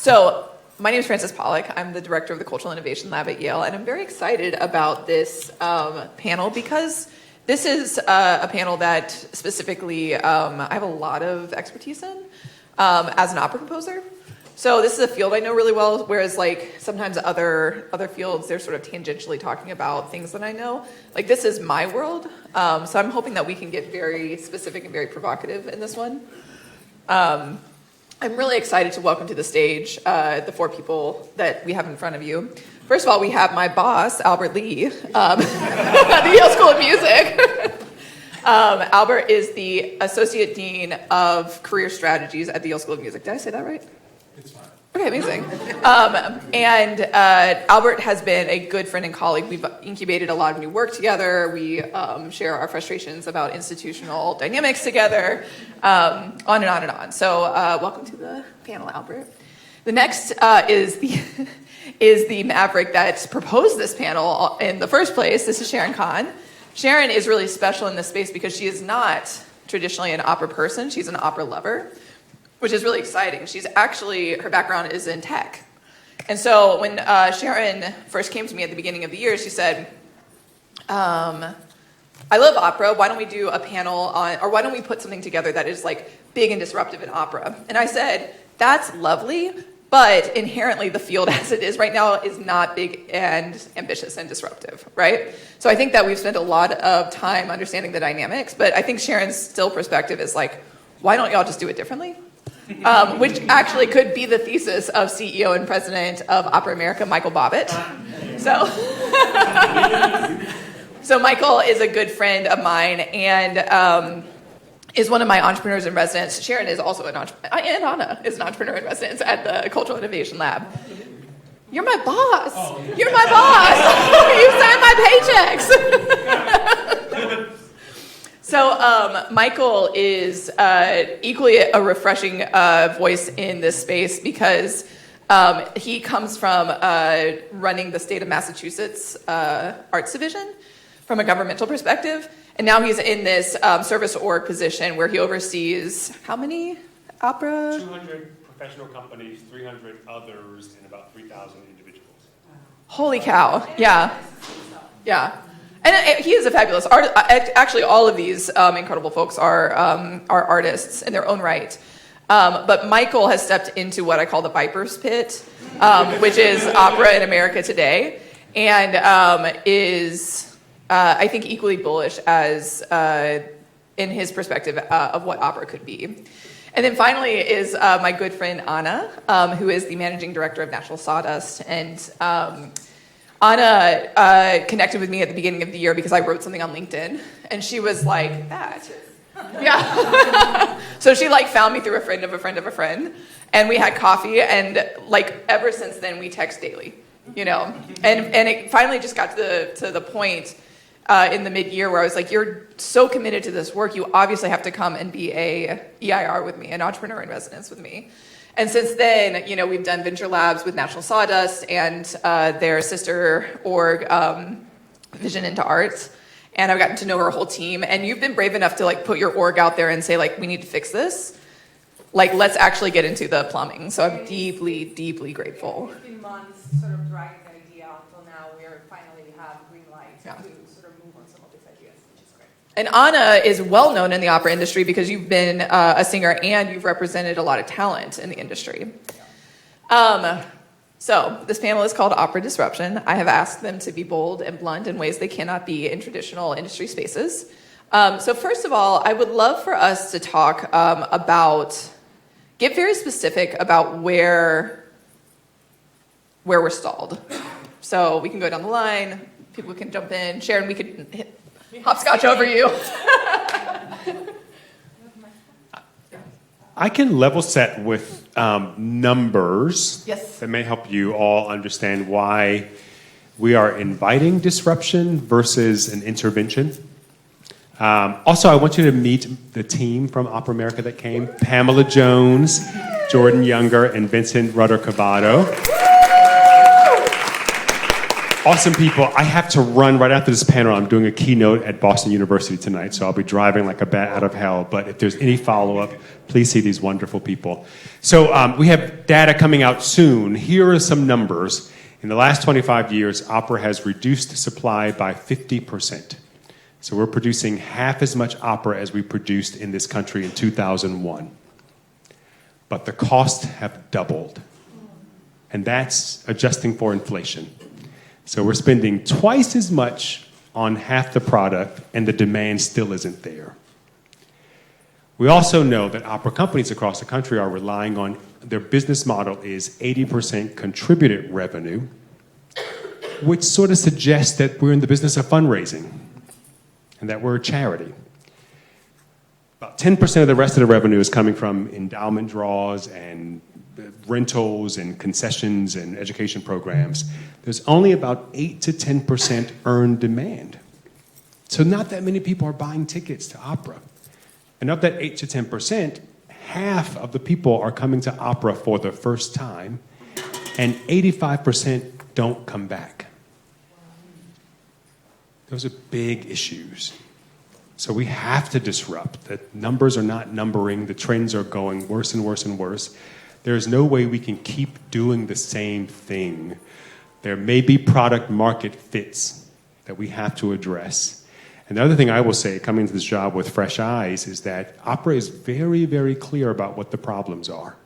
So my name is Frances Pollack. I'm the director of the Cultural Innovation Lab at Yale, and I'm very excited about this panel because this is a panel that specifically I have a lot of expertise in as an opera composer. So this is a field I know really well, whereas like sometimes other fields, they're sort of tangentially talking about things that I know. Like this is my world, so I'm hoping that we can get very specific and very provocative in this one. I'm really excited to welcome to the stage the four people that we have in front of you. First of all, we have my boss, Albert Lee, at the Yale School of Music. Albert is the Associate Dean of Career Strategies at the Yale School of Music. Did I say that right? It's fine. Okay, amazing. And Albert has been a good friend and colleague. We've incubated a lot of new work together. We share our frustrations about institutional dynamics together, on and on and on. So welcome to the panel, Albert. The next is the maverick that proposed this panel in the first place. This is Sharon Kahn. Sharon is really special in this space because she is not traditionally an opera person. She's an opera lover, which is really exciting. Her background is in tech. And so when Sharon first came to me at the beginning of the year, she said, I love opera. Why don't we do a panel on, or why don't we put something together that is like big and disruptive in opera? And I said, that's lovely, but inherently the field as it is right now is not big and ambitious and disruptive, right? So I think that we've spent a lot of time understanding the dynamics, but I think Sharon's still perspective is like, why don't y'all just do it differently? Which actually could be the thesis of CEO and president of Opera America, Michael Bobbitt. So Michael is a good friend of mine and is one of my entrepreneurs in residence. Sharon is also an entrepreneur, and Anna is an entrepreneur in residence at the Cultural Innovation Lab. You're my boss. Oh, yeah. You're my boss. You sign my paychecks. So Michael is equally a refreshing voice in this space because he comes from running the state of Massachusetts arts division from a governmental perspective. And now he's in this service org position where he oversees how many opera? 200 professional companies, 300 others, and about 3,000 individuals. Holy cow. Yeah. Yeah. And he is a fabulous artist. Actually, all of these incredible folks are artists in their own right. But Michael has stepped into what I call the Viper's Pit, which is opera in America today, and is, I think, equally bullish as in his perspective of what opera could be. And then finally is my good friend Anna, who is the managing director of National Sawdust. And Anna connected with me at the beginning of the year because I wrote something on LinkedIn, and she was like, that. Yeah. So she like found me through a friend of a friend of a friend, and we had coffee, and like ever since then we text daily, you know. And it finally just got to the point in the mid-year where I was like, you're so committed to this work, you obviously have to come and be a EIR with me, an entrepreneur in residence with me. And since then, you know, we've done venture labs with National Sawdust and their sister org, Vision into Arts. And I've gotten to know her whole team. And you've been brave enough to like put your org out there and say like, we need to fix this. Like, let's actually get into the plumbing. So I'm deeply, deeply grateful. 15 months sort of dragging the idea until now we finally have green light to sort of move on some of these ideas, which is great. And Anna is well known in the opera industry because you've been a singer and you've represented a lot of talent in the industry. So this panel is called Opera Disruption. I have asked them to be bold and blunt in ways they cannot be in traditional industry spaces. So first of all, I would love for us to talk get very specific about where we're stalled. So we can go down the line, people can jump in. Sharon, we could hopscotch over you. I can level set with numbers Yes. that may help you all understand why we are inviting disruption versus an intervention. Also, I want you to meet the team from Opera America that came: Pamela Jones, Jordan Younger, and Vincent Rudder-Cavato. Awesome people. I have to run right after this panel. I'm doing a keynote at Boston University tonight, so I'll be driving like a bat out of hell. But if there's any follow-up, please see these wonderful people. So we have data coming out soon. Here are some numbers. In the last 25 years, opera has reduced supply by 50%. So we're producing half as much opera as we produced in this country in 2001. But the costs have doubled. And that's adjusting for inflation. So we're spending twice as much on half the product, and the demand still isn't there. We also know that opera companies across the country are relying on, their business model is 80% contributed revenue, which sort of suggests that we're in the business of fundraising and that we're a charity. About 10% of the rest of the revenue is coming from endowment draws and rentals and concessions and education programs. There's only about 8 to 10% earned demand. So not that many people are buying tickets to opera. And of that 8 to 10%, half of the people are coming to opera for the first time, and 85% don't come back. Those are big issues. So we have to disrupt. The numbers are not numbering. The trends are going worse and worse and worse. There's no way we can keep doing the same thing. There may be product market fits that we have to address. And the other thing I will say, coming into this job with fresh eyes, is that opera is very, very clear about what the problems are.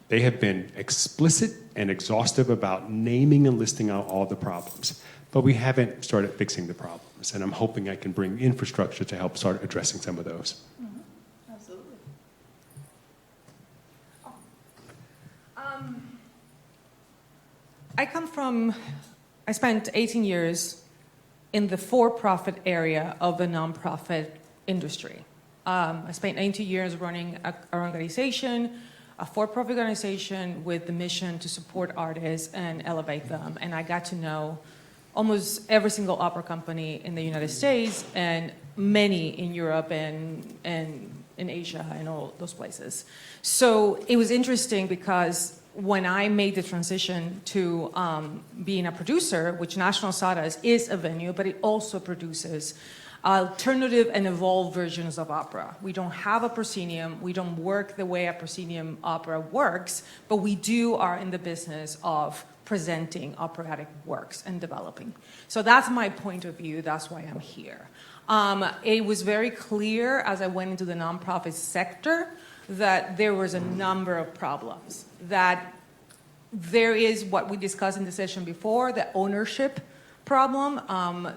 They have been explicit and exhaustive about naming and listing out all the problems. But we haven't started fixing the problems. And I'm hoping I can bring infrastructure to help start addressing some of those. Mm-hmm. Absolutely. I spent 18 years in the for-profit area of the nonprofit industry. I spent 19 years running an organization, a for-profit organization with the mission to support artists and elevate them. And I got to know almost every single opera company in the United States and many in Europe and in Asia and all those places. So it was interesting because when I made the transition to being a producer, which National Sadas is a venue, but it also produces alternative and evolved versions of opera. We don't have a proscenium. We don't work the way a proscenium opera works, but we are in the business of presenting operatic works and developing. So that's my point of view. That's why I'm here. It was very clear as I went into the nonprofit sector that there was a number of problems. That there is what we discussed in the session before, the ownership problem.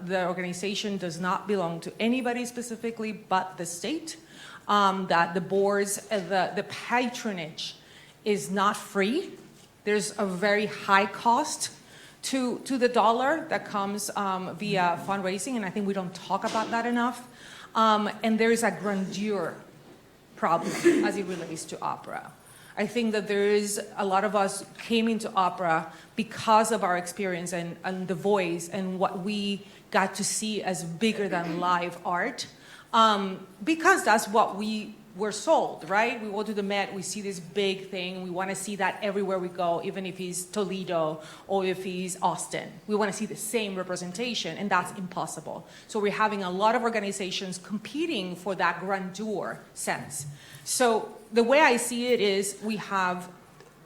The organization does not belong to anybody specifically but the state. That the boards, the patronage is not free. There's a very high cost to the dollar that comes via fundraising, and I think we don't talk about that enough. And there is a grandeur problem as it relates to opera. I think that there is a lot of us came into opera because of our experience and the voice and what we got to see as bigger than live art, because that's what we were sold, right? We go to the Met, we see this big thing, we want to see that everywhere we go, even if it's Toledo or if it's Austin. We want to see the same representation, and that's impossible. So we're having a lot of organizations competing for that grandeur sense. So the way I see it is we have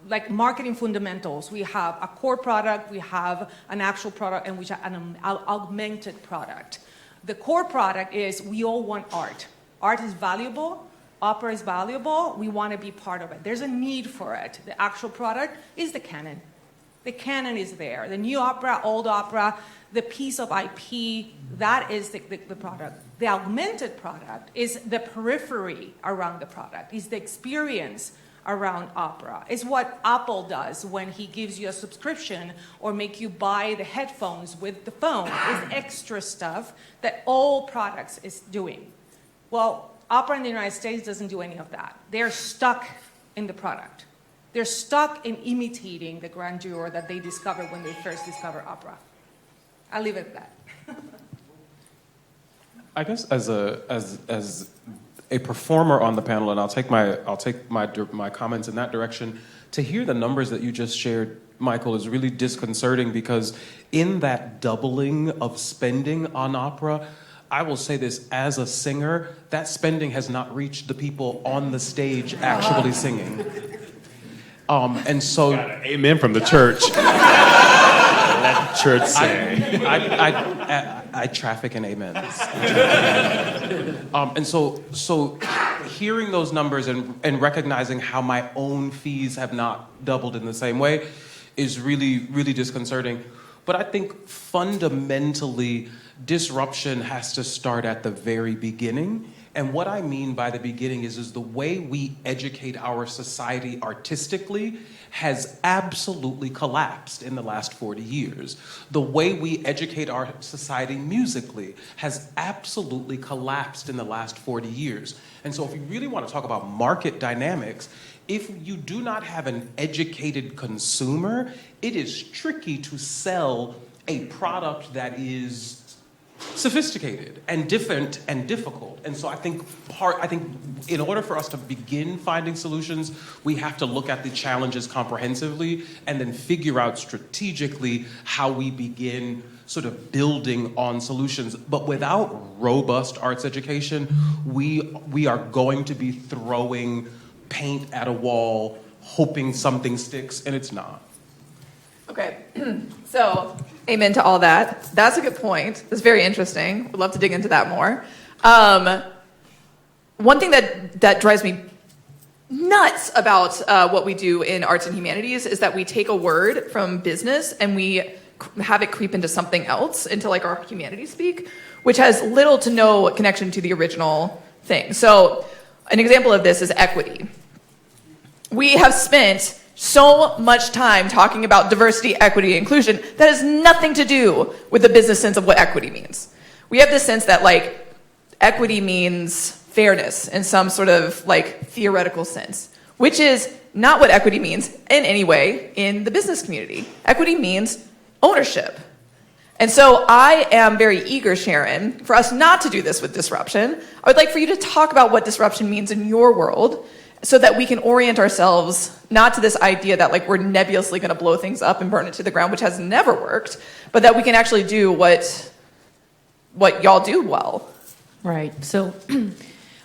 like marketing fundamentals. We have a core product, we have an actual product, and we have an augmented product. The core product is we all want art. Art is valuable. Opera is valuable. We want to be part of it. There's a need for it. The actual product is the canon. The canon is there. The new opera, old opera, the piece of IP, that is the product. The augmented product is the periphery around the product, is the experience around opera. It's what Apple does when he gives you a subscription or make you buy the headphones with the phone. It's extra stuff that all products is doing. Well, opera in the United States doesn't do any of that. They're stuck in the product. They're stuck in imitating the grandeur that they discovered when they first discovered opera. I'll leave it at that. I guess as a performer on the panel, and I'll take my comments in that direction. To hear the numbers that you just shared, Michael, is really disconcerting, because in that doubling of spending on opera, I will say this, as a singer, that spending has not reached the people on the stage actually singing. And so, Amen from the church. Let the church say. I traffic in amens. And so hearing those numbers and recognizing how my own fees have not doubled in the same way is really, really disconcerting. But I think fundamentally, disruption has to start at the very beginning. And what I mean by the beginning is the way we educate our society artistically has absolutely collapsed in the last 40 years. The way we educate our society musically has absolutely collapsed in the last 40 years. And so if you really want to talk about market dynamics, if you do not have an educated consumer, it is tricky to sell a product that is sophisticated and different and difficult. And so I think in order for us to begin finding solutions, we have to look at the challenges comprehensively and then figure out strategically how we begin sort of building on solutions. But without robust arts education, we are going to be throwing paint at a wall, hoping something sticks, and it's not. Okay, so amen to all that. That's a good point. That's very interesting. Would love to dig into that more. One thing that drives me nuts about what we do in arts and humanities is that we take a word from business and we have it creep into something else, into like our humanities speak, which has little to no connection to the original thing. So an example of this is equity. We have spent so much time talking about diversity, equity, inclusion that has nothing to do with the business sense of what equity means. We have this sense that like equity means fairness in some sort of like theoretical sense, which is not what equity means in any way in the business community. Equity means ownership. And so I am very eager, Sharon, for us not to do this with disruption. I would like for you to talk about what disruption means in your world, so that we can orient ourselves not to this idea that like we're nebulously going to blow things up and burn it to the ground, which has never worked, but that we can actually do what y'all do well. Right. So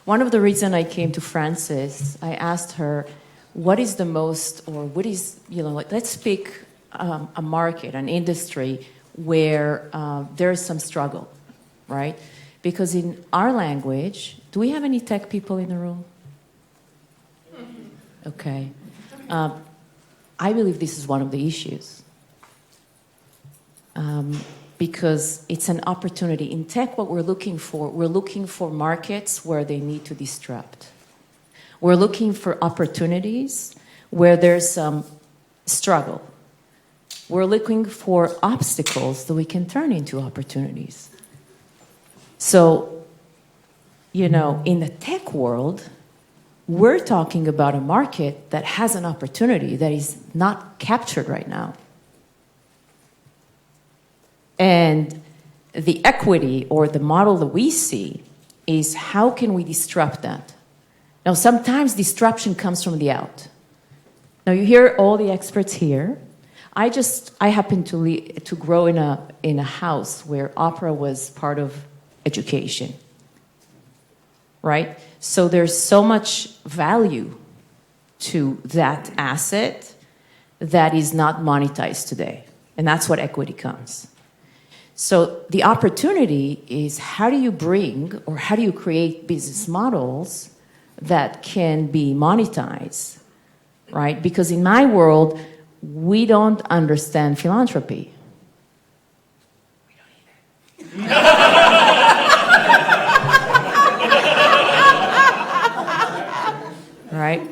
one of the reasons I came to Frances, I asked her, what is the most, or what is, like, let's pick a market, an industry where there is some struggle, right? Because in our language, do we have any tech people in the room? Okay. I believe this is one of the issues. Because it's an opportunity. In tech, what we're looking for markets where they need to disrupt. We're looking for opportunities where there's some struggle. We're looking for obstacles that we can turn into opportunities. So, in the tech world, we're talking about a market that has an opportunity that is not captured right now. And the equity or the model that we see is how can we disrupt that? Now, sometimes disruption comes from the out. Now, you hear all the experts here. I happen to grow in a house where opera was part of education. Right? So there's so much value to that asset that is not monetized today. And that's what equity comes. So the opportunity is how do you bring or how do you create business models that can be monetized, right? Because in my world, we don't understand philanthropy. We don't either. Right?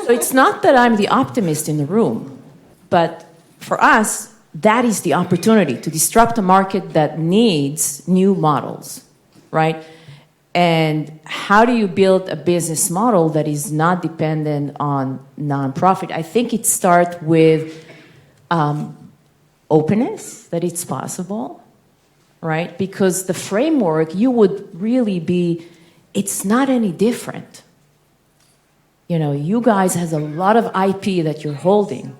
So it's not that I'm the optimist in the room, but for us, that is the opportunity to disrupt a market that needs new models, right? And how do you build a business model that is not dependent on nonprofit? I think it starts with openness, that it's possible, right? Because the framework, you would really be it's not any different. You know, you guys has a lot of IP that you're holding,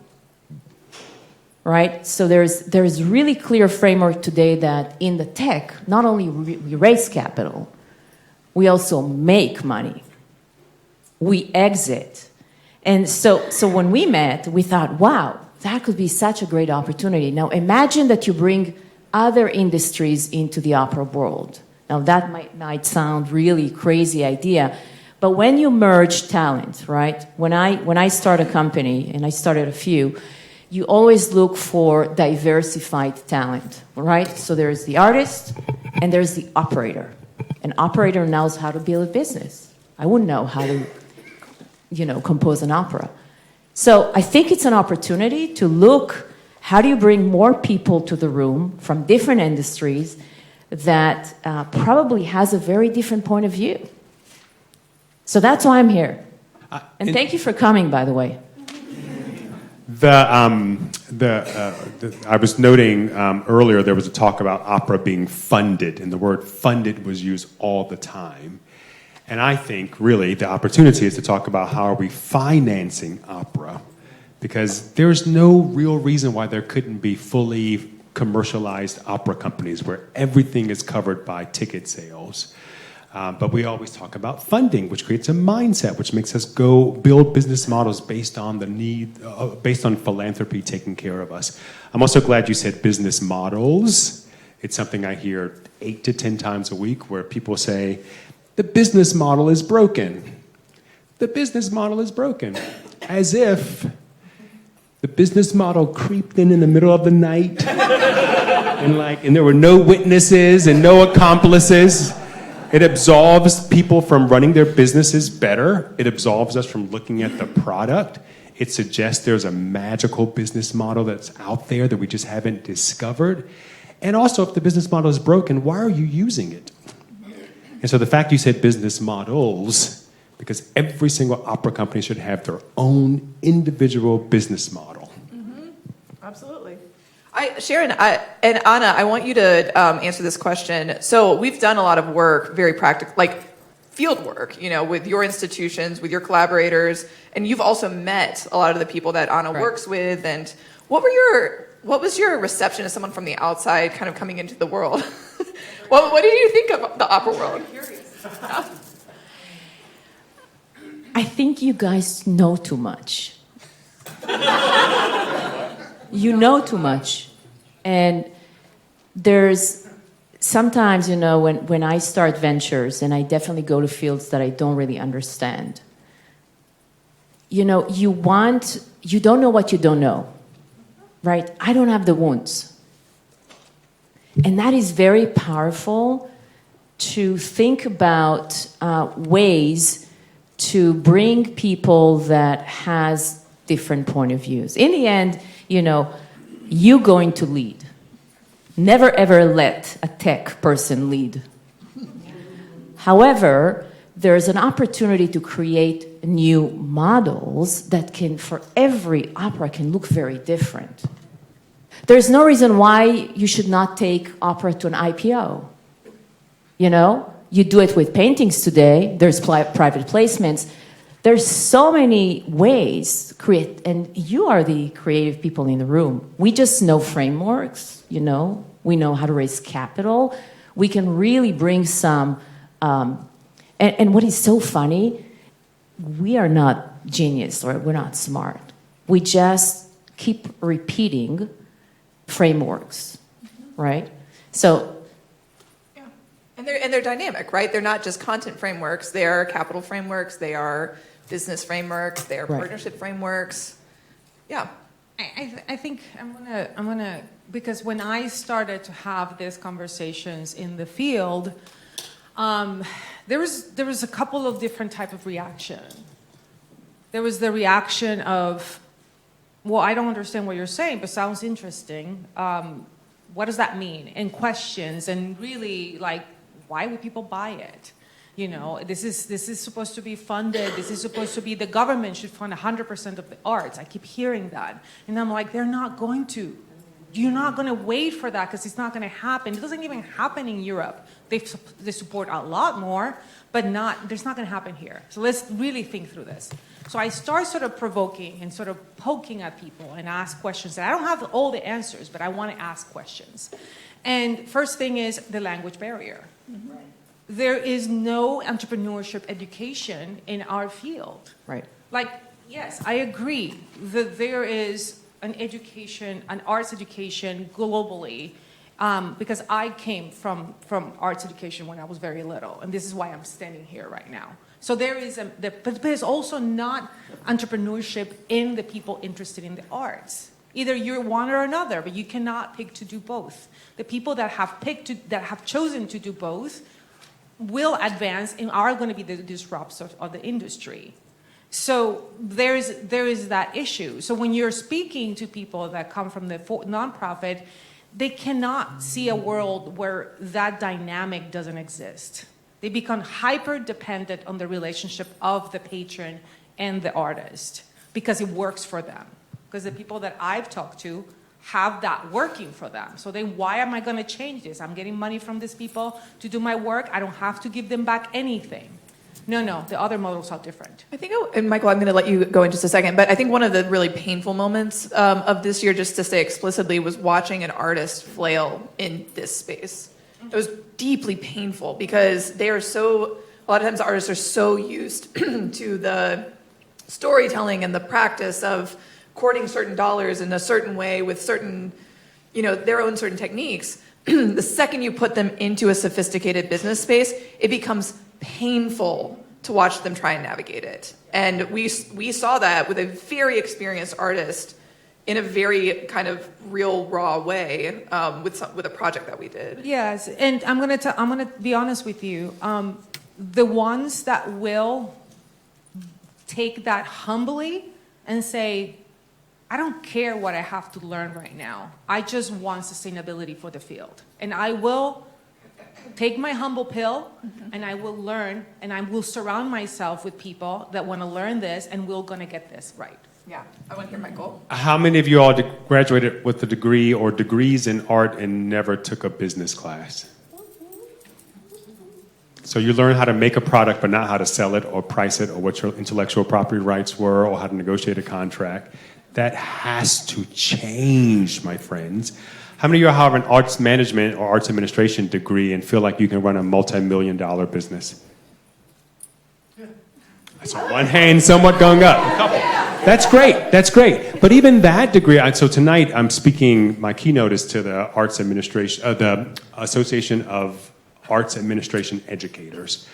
right? So there's really clear framework today that in the tech, not only we raise capital, we also make money. We exit. And so when we met, we thought, wow, that could be such a great opportunity. Now imagine that you bring other industries into the opera world. Now that might sound really crazy idea, but when you merge talent, right? When I start a company, and I started a few, you always look for diversified talent, right? So there's the artist and there's the operator. An operator knows how to build a business. I wouldn't know how to, compose an opera. So I think it's an opportunity to look, how do you bring more people to the room from different industries that probably has a very different point of view. So that's why I'm here. And thank you for coming, by the way. I was noting earlier there was a talk about opera being funded, and the word funded was used all the time. And I think really the opportunity is to talk about how are we financing opera, because there's no real reason why there couldn't be fully commercialized opera companies where everything is covered by ticket sales. But we always talk about funding, which creates a mindset, which makes us go build business models based on the need, based on philanthropy taking care of us. I'm also glad you said business models. It's something I hear 8 to 10 times a week where people say, the business model is broken. The business model is broken. As if the business model creeped in the middle of the night and there were no witnesses and no accomplices. It absolves people from running their businesses better. It absolves us from looking at the product. It suggests there's a magical business model that's out there that we just haven't discovered. And also, if the business model is broken, why are you using it? And so the fact you said business models, because every single opera company should have their own individual business model. Mm-hmm. Absolutely. Sharon and Anna, I want you to answer this question. So we've done a lot of work, very practical, like field work, with your institutions, with your collaborators, and you've also met a lot of the people that Anna works with. And what was your reception as someone from the outside, kind of coming into the world? What did you think of the opera world? I'm curious. I think you guys know too much. You know too much. And there's sometimes, when I start ventures, and I definitely go to fields that I don't really understand, you don't know what you don't know, right? I don't have the wounds. And that is very powerful to think about ways to bring people that has different point of views. In the end, you're going to lead. Never ever let a tech person lead. However, there's an opportunity to create new models that can, for every opera, can look very different. There's no reason why you should not take opera to an IPO. You do it with paintings today. There's private placements. There's so many ways to create, and you are the creative people in the room. We just know frameworks, we know how to raise capital. We can really bring some, and what is so funny, we are not genius or we're not smart. We just keep repeating frameworks, right? So, yeah, and they're dynamic, right? They're not just content frameworks. They are capital frameworks. They are business frameworks. They are partnership frameworks. Yeah. I think I'm gonna because when I started to have these conversations in the field, there was a couple of different type of reaction. There was the reaction of, well, I don't understand what you're saying, but sounds interesting. What does that mean? And questions, and really, why would people buy it? This is supposed to be funded. This is supposed to be, the government should fund 100% of the arts. I keep hearing that. And I'm like, they're not going to. You're not going to wait for that because it's not going to happen. It doesn't even happen in Europe. They support a lot more, but there's not going to happen here. So let's really think through this. So I start sort of provoking and sort of poking at people and ask questions. And I don't have all the answers, but I want to ask questions. And first thing is the language barrier. Mm-hmm. There is no entrepreneurship education in our field. Right. Like, yes, I agree that there is an education, an arts education globally, because I came from arts education when I was very little, and this is why I'm standing here right now. So there is, but there's also not entrepreneurship in the people interested in the arts. Either you're one or another, but you cannot pick to do both. The people that have chosen to do both will advance and are going to be the disruptors of the industry. So there is that issue. So when you're speaking to people that come from the nonprofit, they cannot see a world where that dynamic doesn't exist. They become hyper-dependent on the relationship of the patron and the artist because it works for them. Because the people that I've talked to have that working for them. So then why am I going to change this? I'm getting money from these people to do my work. I don't have to give them back anything. No, the other models are different. I think, and Michael, I'm going to let you go in just a second, but I think one of the really painful moments of this year, just to say explicitly, was watching an artist flail in this space. It was deeply painful because a lot of times artists are so used to the storytelling and the practice of courting certain dollars in a certain way with certain, their own certain techniques. The second you put them into a sophisticated business space, it becomes painful to watch them try and navigate it. And we saw that with a very experienced artist in a very kind of real, raw way with a project that we did. Yes, and I'm gonna be honest with you. The ones that will take that humbly and say, I don't care what I have to learn right now. I just want sustainability for the field. And I will take my humble pill, and I will learn, and I will surround myself with people that want to learn this, and we're going to get this right. Yeah, I want to hear Michael. How many of you all graduated with a degree or degrees in art and never took a business class? So you learn how to make a product, but not how to sell it or price it or what your intellectual property rights were or how to negotiate a contract. That has to change, my friends. How many of you have an arts management or arts administration degree and feel like you can run a multi-million-dollar business? I saw one hand somewhat going up. A couple. That's great. That's great. But even that degree, so tonight I'm speaking, my keynote is to the Arts Administration, the Association of Arts Administration Educators.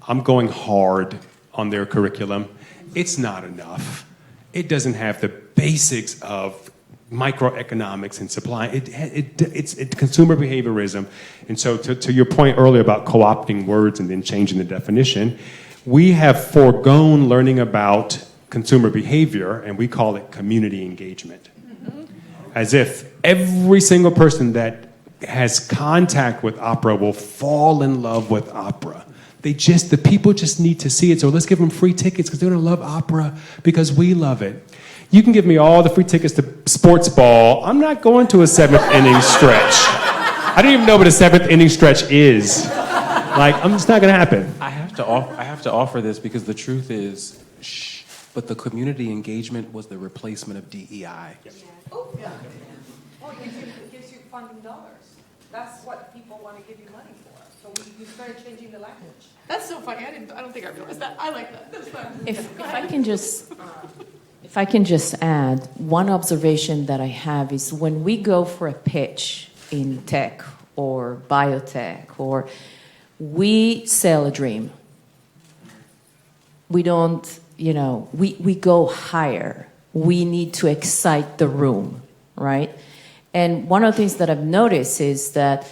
I'm going hard on their curriculum. It's not enough. It doesn't have the basics of microeconomics and supply. It's consumer behaviorism. And so to your point earlier about co-opting words and then changing the definition, we have foregone learning about consumer behavior, and we call it community engagement. As if every single person that has contact with opera will fall in love with opera. The people just need to see it. So let's give them free tickets because they're going to love opera because we love it. You can give me all the free tickets to sports ball. I'm not going to a seventh inning stretch. I don't even know what a seventh inning stretch is. It's not going to happen. I have to offer this because the truth is, but the community engagement was the replacement of DEI. Oh, yeah. Well, it gives you funding dollars. That's what people want to give you money for. So you started changing the language. That's so funny. I don't think I realized that. I like that. That's fun. If I can just add, one observation that I have is when we go for a pitch in tech or biotech, or we sell a dream. We don't, we go higher. We need to excite the room, right? And one of the things that I've noticed is that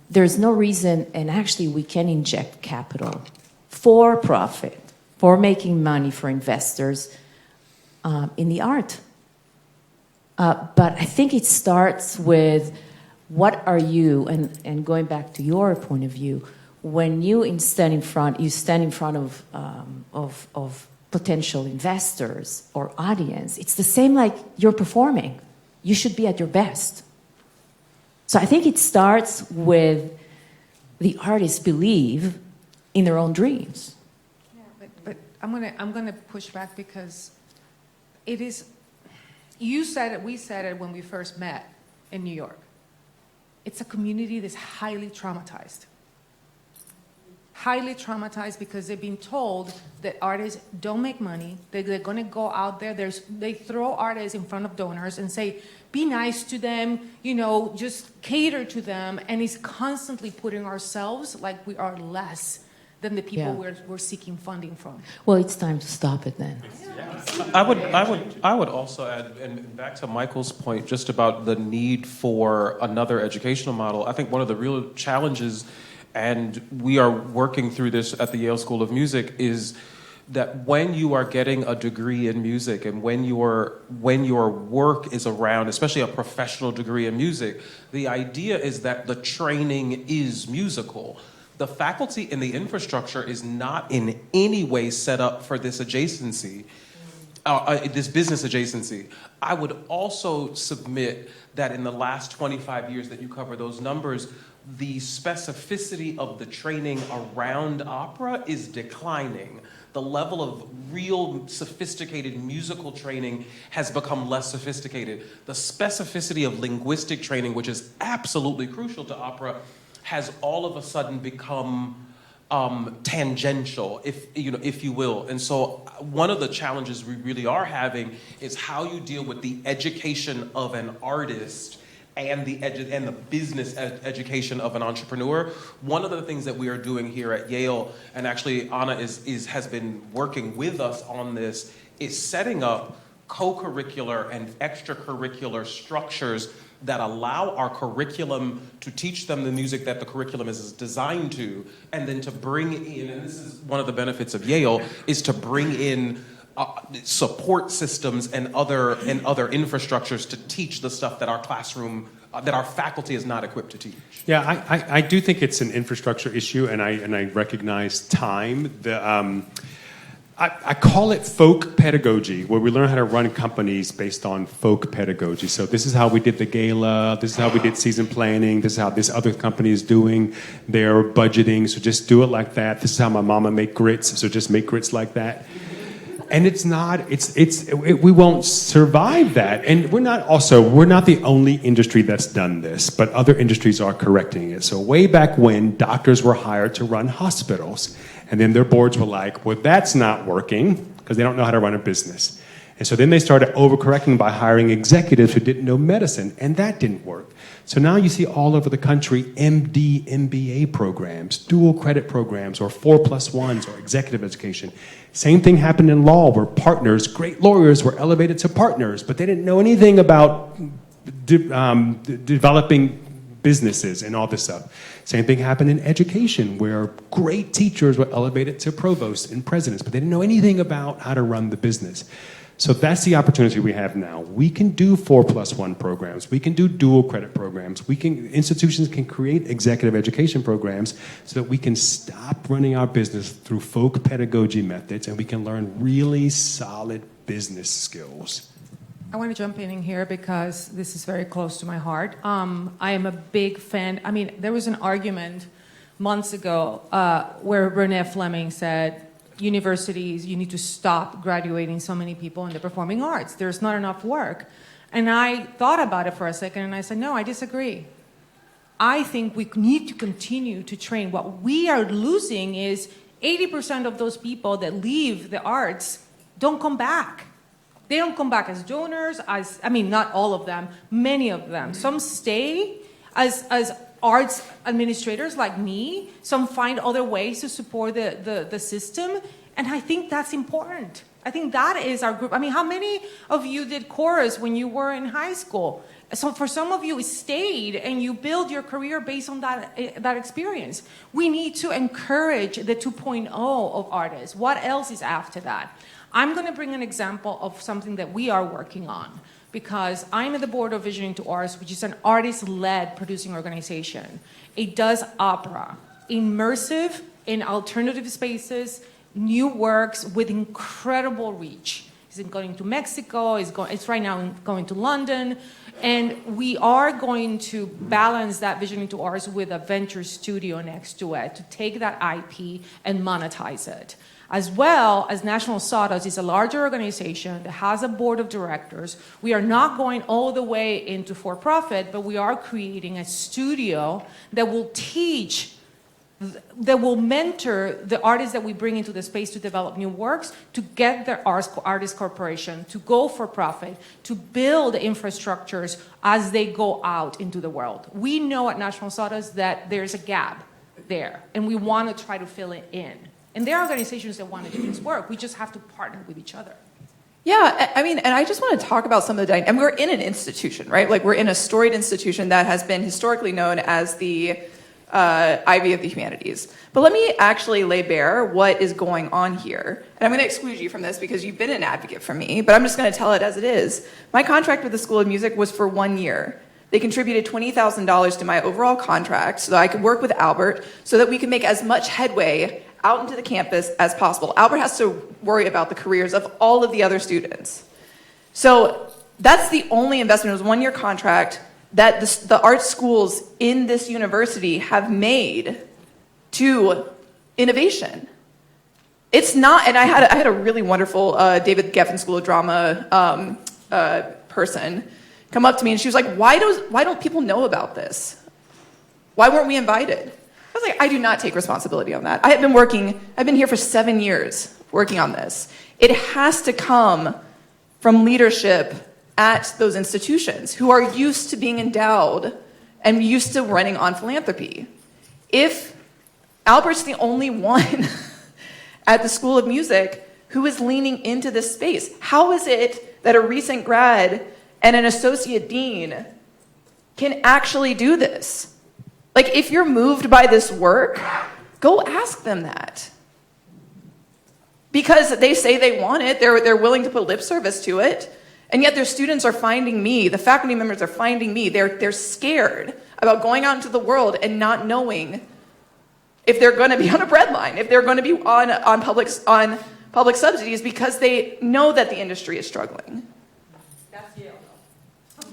there's no reason, and actually we can inject capital for profit, for making money for investors in the art. But I think it starts with what are you, and going back to your point of view, when you stand in front of potential investors or audience, it's the same like you're performing. you should be at your best. So I think it starts with the artists believe in their own dreams. Yeah, but I'm gonna push back because it is. You said it. We said it when we first met in New York. It's a community that's highly traumatized. Highly traumatized because they've been told that artists don't make money. They're going to go out there. They throw artists in front of donors and say, be nice to them, just cater to them. And it's constantly putting ourselves like we are less than the people we're seeking funding from. Well, it's time to stop it then. I would also add, and back to Michael's point, just about the need for another educational model. I think one of the real challenges, and we are working through this at the Yale School of Music, is that when you are getting a degree in music and when your work is around, especially a professional degree in music, the idea is that the training is musical. The faculty and the infrastructure is not in any way set up for this adjacency, this business adjacency. I would also submit that in the last 25 years that you cover those numbers, the specificity of the training around opera is declining. The level of real sophisticated musical training has become less sophisticated. The specificity of linguistic training, which is absolutely crucial to opera, has all of a sudden become tangential, if you will. And so one of the challenges we really are having is how you deal with the education of an artist and the business education of an entrepreneur. One of the things that we are doing here at Yale, and actually Anna has been working with us on this, is setting up co-curricular and extracurricular structures that allow our curriculum to teach them the music that the curriculum is designed to, and then to bring in, and this is one of the benefits of Yale, is to bring in support systems and other infrastructures to teach the stuff that our classroom, that our faculty is not equipped to teach. Yeah, I do think it's an infrastructure issue, and I recognize time. I call it folk pedagogy, where we learn how to run companies based on folk pedagogy. So this is how we did the gala, this is how we did season planning, this is how this other company is doing their budgeting, so just do it like that. This is how my mama make grits, so just make grits like that. And we won't survive that. And we're not the only industry that's done this, but other industries are correcting it. So way back when, doctors were hired to run hospitals, and then their boards were like, well, that's not working, because they don't know how to run a business. And so then they started overcorrecting by hiring executives who didn't know medicine, and that didn't work. So now you see all over the country MD, MBA programs, dual credit programs, or 4+1s, or executive education. Same thing happened in law, where partners, great lawyers, were elevated to partners, but they didn't know anything about developing businesses and all this stuff. Same thing happened in education, where great teachers were elevated to provosts and presidents, but they didn't know anything about how to run the business. So that's the opportunity we have now. We can do 4+1 programs. We can do dual credit programs. Institutions can create executive education programs so that we can stop running our business through folk pedagogy methods, and we can learn really solid business skills. I want to jump in here because this is very close to my heart. I am a big fan. I mean, there was an argument months ago where Renee Fleming said, universities, you need to stop graduating so many people in the performing arts. There's not enough work. And I thought about it for a second, and I said, no, I disagree. I think we need to continue to train. What we are losing is 80% of those people that leave the arts don't come back. They don't come back as donors, not all of them, many of them. Some stay as arts administrators like me. Some find other ways to support the system. And I think that's important. I think that is our group. I mean, how many of you did chorus when you were in high school? So for some of you, it stayed, and you build your career based on that experience. We need to encourage the 2.0 of artists. What else is after that? I'm going to bring an example of something that we are working on, because I'm at the board of Visioning to Arts, which is an artist-led producing organization. It does opera, immersive in alternative spaces, new works with incredible reach. It's going to Mexico. It's right now going to London. And we are going to balance that vision into ours with a venture studio next to it to take that IP and monetize it. As well as National Sawdust is a larger organization that has a board of directors. We are not going all the way into for-profit, but we are creating a studio that will teach, that will mentor the artists that we bring into the space to develop new works, to get their artist corporation, to go for profit, to build infrastructures as they go out into the world. We know at National Sawdust that there's a gap there, and we want to try to fill it in. And there are organizations that want to do this work. We just have to partner with each other. Yeah, I mean, and I just want to talk about some of the and we're in an institution, right? Like, we're in a storied institution that has been historically known as the Ivy of the Humanities. But let me actually lay bare what is going on here. And I'm going to exclude you from this because you've been an advocate for me, but I'm just going to tell it as it is. My contract with the School of Music was for 1 year. They contributed $20,000 to my overall contract so that I could work with Albert so that we could make as much headway out into the campus as possible. Albert has to worry about the careers of all of the other students. So that's the only investment. It was a 1-year contract that the art schools in this university have made to innovation. It's not, and I had a really wonderful David Geffen School of Drama person come up to me, and she was like, why don't people know about this? Why weren't we invited? I was like, I do not take responsibility on that. I've been here for 7 years working on this. It has to come from leadership at those institutions who are used to being endowed and used to running on philanthropy. If Albert's the only one at the School of Music who is leaning into this space, how is it that a recent grad and an associate dean can actually do this? Like, if you're moved by this work, go ask them that. Because they say they want it, they're willing to put lip service to it, and yet their students are finding me, the faculty members are finding me, they're scared about going out into the world and not knowing if they're going to be on a breadline, if they're going to be on public subsidies, because they know that the industry is struggling. That's Yale.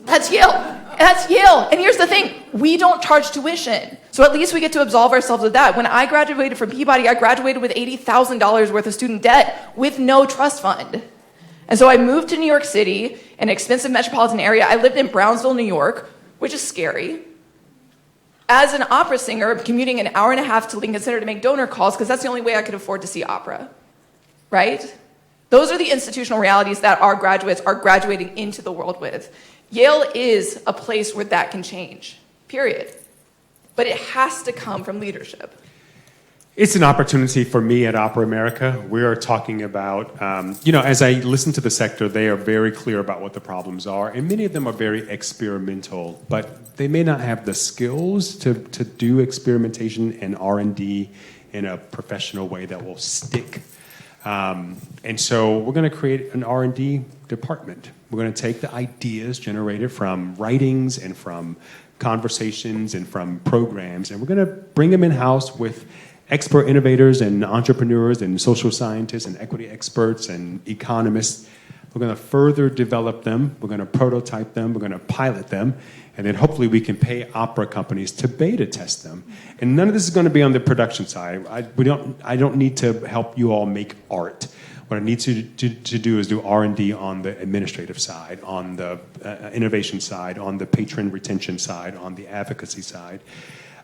That's Yale. That's Yale. And here's the thing. We don't charge tuition. So at least we get to absolve ourselves of that. When I graduated from Peabody, I graduated with $80,000 worth of student debt with no trust fund. And so I moved to New York City, an expensive metropolitan area. I lived in Brownsville, New York, which is scary. As an opera singer, commuting an hour and a half to Lincoln Center to make donor calls, because that's the only way I could afford to see opera. Right? Those are the institutional realities that our graduates are graduating into the world with. Yale is a place where that can change, period. But it has to come from leadership. It's an opportunity for me at Opera America. We are talking about, as I listen to the sector, they are very clear about what the problems are, and many of them are very experimental, but they may not have the skills to do experimentation and R&D in a professional way that will stick. And so we're going to create an R&D department. We're going to take the ideas generated from writings and from conversations and from programs, and we're going to bring them in-house with expert innovators and entrepreneurs and social scientists and equity experts and economists. We're going to further develop them. We're going to prototype them. We're going to pilot them. And then hopefully we can pay opera companies to beta test them. And none of this is going to be on the production side. I don't need to help you all make art. What I need to do is do R&D on the administrative side, on the innovation side, on the patron retention side, on the advocacy side.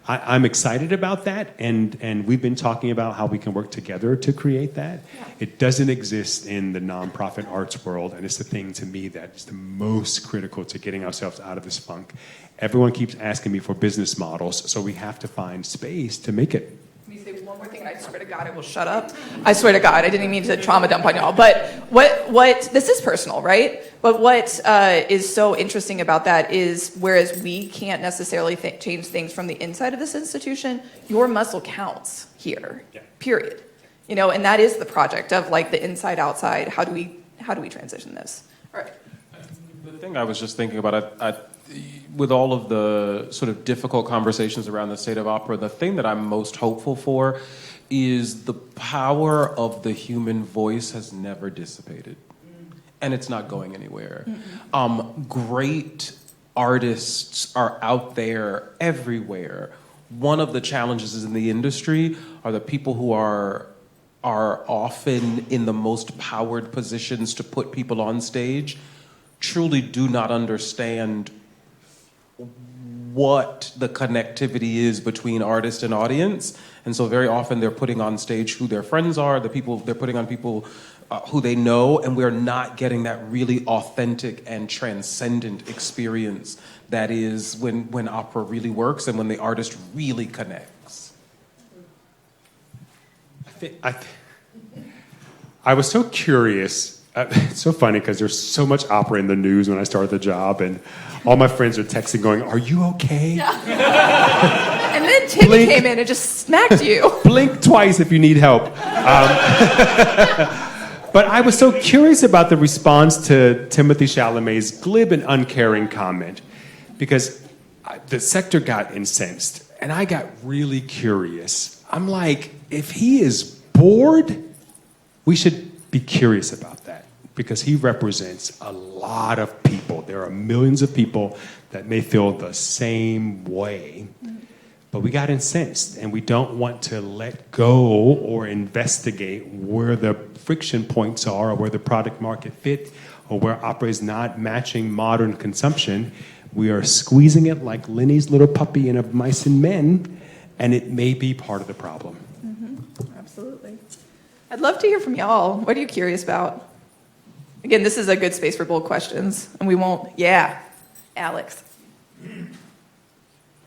I'm excited about that, and we've been talking about how we can work together to create that. Yeah. It doesn't exist in the nonprofit arts world, and it's the thing to me that is the most critical to getting ourselves out of this funk. Everyone keeps asking me for business models, so we have to find space to make it. Let me say one more thing, and I swear to God I will shut up. I swear to God, I didn't mean to trauma dump on y'all, but what this is personal, right? But what is so interesting about that is, whereas we can't necessarily change things from the inside of this institution, your muscle counts here, period. And that is the project of like the inside outside. How do we transition this? All right. The thing I was just thinking about, with all of the sort of difficult conversations around the state of opera, the thing that I'm most hopeful for is the power of the human voice has never dissipated. and it's not going anywhere. Great artists are out there everywhere. One of the challenges in the industry are the people who are often in the most powered positions to put people on stage truly do not understand what the connectivity is between artist and audience. And so very often they're putting on stage who their friends are, they're putting on people who they know, and we're not getting that really authentic and transcendent experience that is when opera really works and when the artist really connects. I was so curious. It's so funny because there's so much opera in the news when I started the job, and all my friends are texting going, "Are you okay?" Yeah. And then Timmy Blink. came in and just smacked you. Blink twice if you need help. But I was so curious about the response to Timothy Chalamet's glib and uncaring comment, because the sector got incensed, and I got really curious. I'm like, if he is bored, we should be curious about that, because he represents a lot of people. There are millions of people that may feel the same way. But we got incensed, and we don't want to let go or investigate where the friction points are, or where the product market fit, or where opera is not matching modern consumption. We are squeezing it like Lenny's little puppy in a Mice and Men, and it may be part of the problem. Absolutely. I'd love to hear from y'all. What are you curious about? Again, this is a good space for bold questions, and we won't. Yeah, Alex.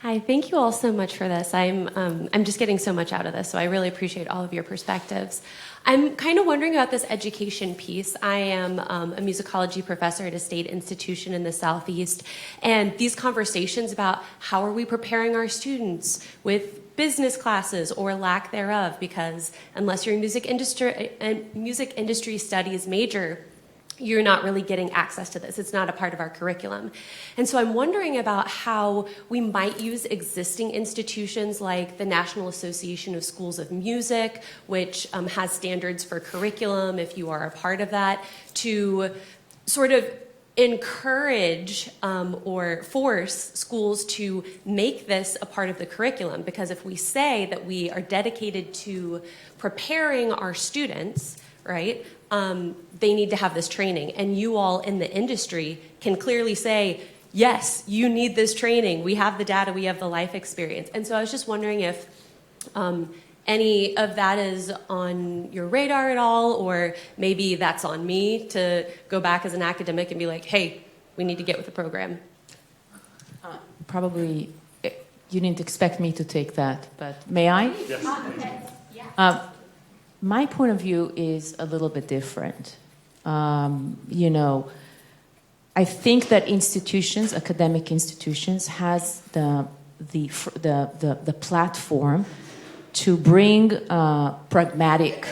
Hi, thank you all so much for this. I'm just getting so much out of this, so I really appreciate all of your perspectives. I'm kind of wondering about this education piece. I am a musicology professor at a state institution in the Southeast, and these conversations about how are we preparing our students with business classes or lack thereof, because unless you're a music industry studies major, you're not really getting access to this. It's not a part of our curriculum. And so I'm wondering about how we might use existing institutions like the National Association of Schools of Music, which has standards for curriculum, if you are a part of that, to sort of encourage or force schools to make this a part of the curriculum. Because if we say that we are dedicated to preparing our students, right, they need to have this training. And you all in the industry can clearly say, yes, you need this training. We have the data, we have the life experience. And so I was just wondering if any of that is on your radar at all, or maybe that's on me to go back as an academic and be like, hey, we need to get with the program. Probably you didn't expect me to take that, but may I? Yes. My point of view is a little bit different. I think that institutions, academic institutions, has the platform to bring pragmatic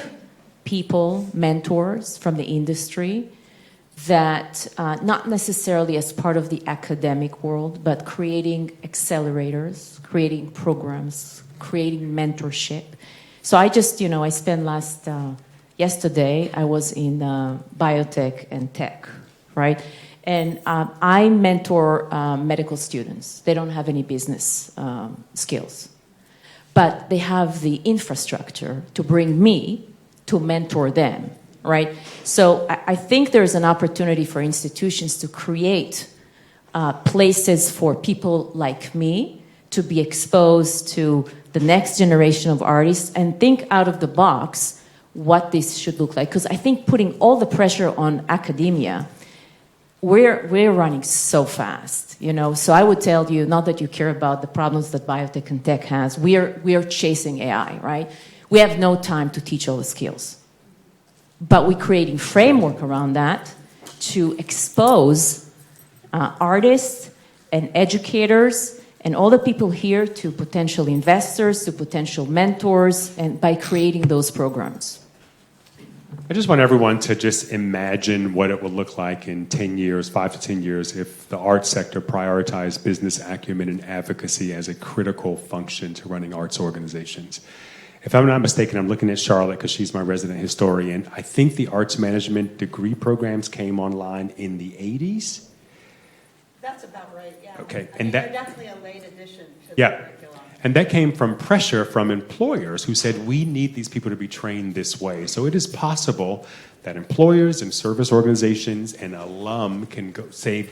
people, mentors from the industry that not necessarily as part of the academic world, but creating accelerators, creating programs, creating mentorship. So I just, I spent yesterday, I was in biotech and tech, right? And I mentor medical students. They don't have any business skills, but they have the infrastructure to bring me to mentor them, right? So I think there's an opportunity for institutions to create places for people like me to be exposed to the next generation of artists and think out of the box what this should look like. Because I think putting all the pressure on academia, we're running so fast, So I would tell you, not that you care about the problems that biotech and tech has, we are chasing AI, right? We have no time to teach all the skills. But we're creating framework around that to expose artists and educators and all the people here to potential investors, to potential mentors, and by creating those programs. I just want everyone to just imagine what it would look like in 10 years, 5 to 10 years, if the arts sector prioritized business acumen and advocacy as a critical function to running arts organizations. if I'm not mistaken, I'm looking at Charlotte because she's my resident historian. I think the arts management degree programs came online in the 80s. That's about right, yeah. Okay, I and mean, that- they're definitely a late addition to the Yeah. curriculum. And that came from pressure from employers who said, we need these people to be trained this way. So it is possible that employers and service organizations and alum can go say,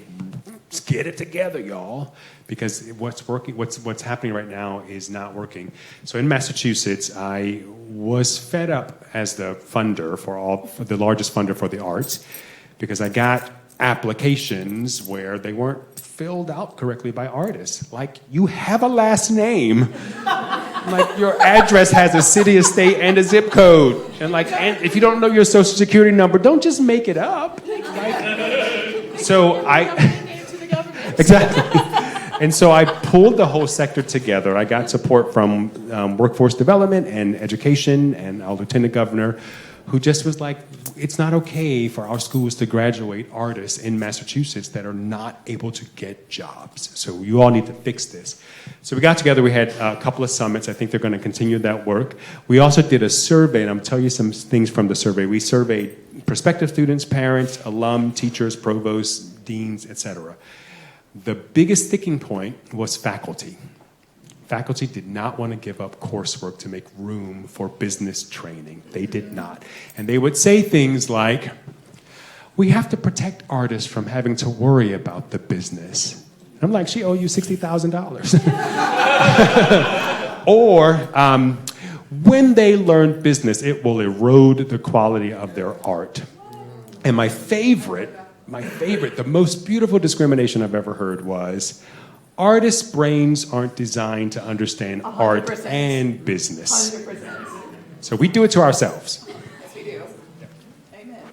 let's get it together, y'all. Because what's happening right now is not working. So in Massachusetts, I was fed up as the funder for the largest funder for the arts, because I got applications where they weren't filled out correctly by artists. Like, you have a last name. Like, your address has a city, a state, and a zip code. And if you don't know your social security number, don't just make it up. Exactly. And so I pulled the whole sector together. I got support from workforce development and education and our lieutenant governor, who just was like, it's not okay for our schools to graduate artists in Massachusetts that are not able to get jobs. So you all need to fix this. So we got together, we had a couple of summits. I think they're going to continue that work. We also did a survey, and I'm telling you some things from the survey. We surveyed prospective students, parents, alum, teachers, provosts, deans, etc. The biggest sticking point was faculty. Faculty did not want to give up coursework to make room for business training. They did not. And they would say things like, we have to protect artists from having to worry about the business. I'm like, she owe you $60,000. Or, when they learn business, it will erode the quality of their art. And my favorite, the most beautiful discrimination I've ever heard was, artists' brains aren't designed to understand 100%. art and business. 100%. So we do it to ourselves. Yes, we do. Amen.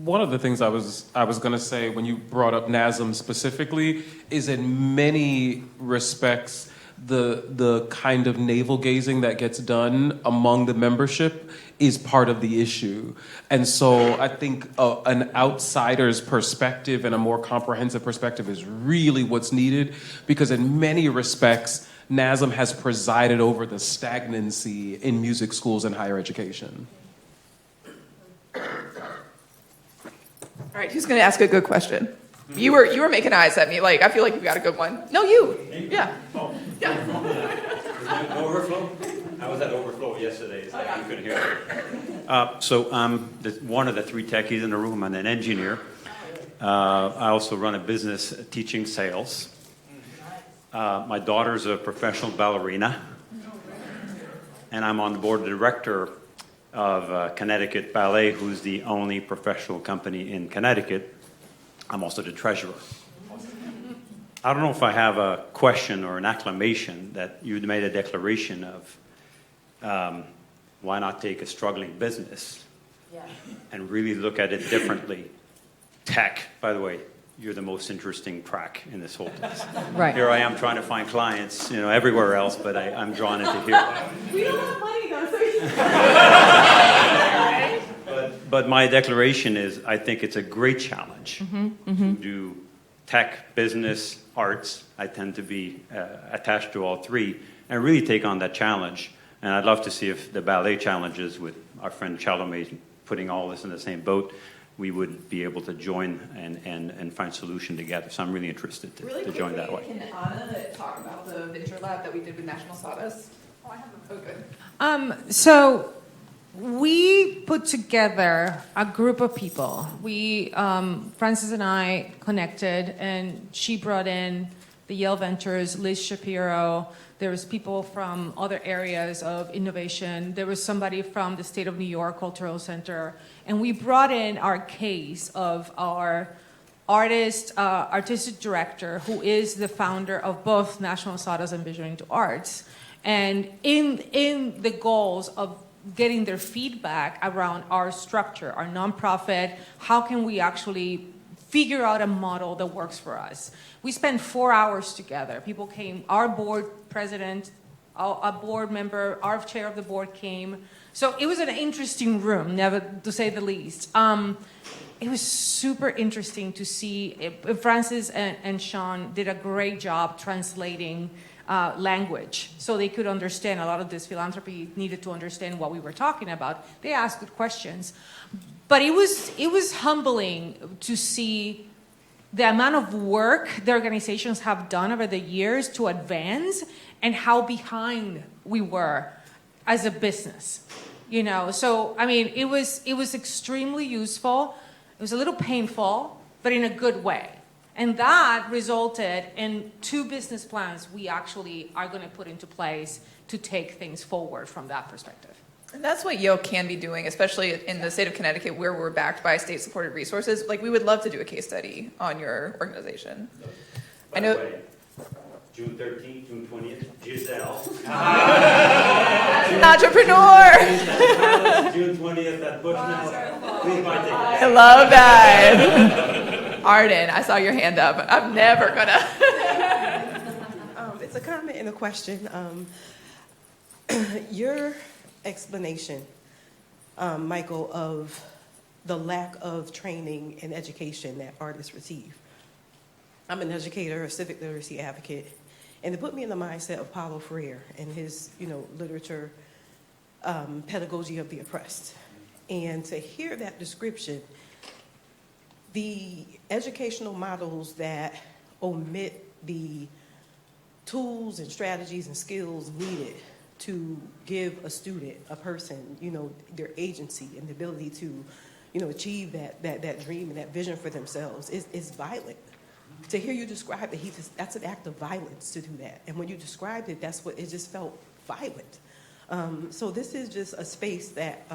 One of the things I was going to say when you brought up NASM specifically is, in many respects, the kind of navel gazing that gets done among the membership is part of the issue. And so I think an outsider's perspective and a more comprehensive perspective is really what's needed, because in many respects, NASM has presided over the stagnancy in music schools and higher education. All right, who's going to ask a good question? You were making eyes at me like, I feel like you got a good one. No, you. Yeah. Yeah. Overflow? I was at Overflow yesterday, so you couldn't hear it. So I'm one of the three techies in the room. I'm an engineer. I also run a business teaching sales. My daughter's a professional ballerina. And I'm on the board of director of Connecticut Ballet, who's the only professional company in Connecticut. I'm also the treasurer. I don't know if I have a question or an acclamation that you made a declaration of why not take a struggling business and really look at it differently. Tech, by the way, you're the most interesting track in this whole place. Right. Here I am trying to find clients, everywhere else, but I'm drawn into here. We don't have money though, so But my declaration is, I think it's a great challenge to do tech, business, arts. I tend to be attached to all three and really take on that challenge. And I'd love to see if the ballet challenges with our friend Chalomé putting all this in the same boat, we would be able to join and find solution together. So I'm really interested to join that way. Can Anna talk about the venture lab that we did with National Sawdust? Oh, I have them. Oh, good. So we put together a group of people. Frances and I connected, and she brought in the Yale Ventures, Liz Shapiro. There was people from other areas of innovation. There was somebody from the state of New York Cultural Center. And we brought in our case of our artistic director, who is the founder of both National Sawdust and Visioning to Arts. And in the goals of getting their feedback around our structure, our nonprofit, how can we actually figure out a model that works for us. We spent 4 hours together. People came, our board president, a board member, our chair of the board came. So it was an interesting room, never to say the least. It was super interesting to see. Frances and Sean did a great job translating language, so they could understand. A lot of this philanthropy needed to understand what we were talking about. They asked good questions, but it was humbling to see the amount of work the organizations have done over the years to advance and how behind we were as a business. So I mean, it was extremely useful. It was a little painful, but in a good way. And that resulted in 2 business plans we actually are going to put into place to take things forward from that perspective. And that's what Yale can be doing, especially in the state of Connecticut, where we're backed by state-supported resources. Like, we would love to do a case study on your organization. By the way, June 13th, June 20th, Giselle. An entrepreneur. June 20th at Bushnell. Please buy tickets. I love that. Arden, I saw your hand up. I'm never gonna. It's a comment and a question. Your explanation, Michael, of the lack of training and education that artists receive. I'm an educator, a civic literacy advocate, and it put me in the mindset of Paulo Freire and his, literature, pedagogy of the oppressed. And to hear that description, the educational models that omit the tools and strategies and skills needed to give a student, a person, their agency and the ability to, achieve that dream and that vision for themselves is violent. To hear you describe it, that's an act of violence to do that. And when you described it, it just felt violent. So this is just a space that,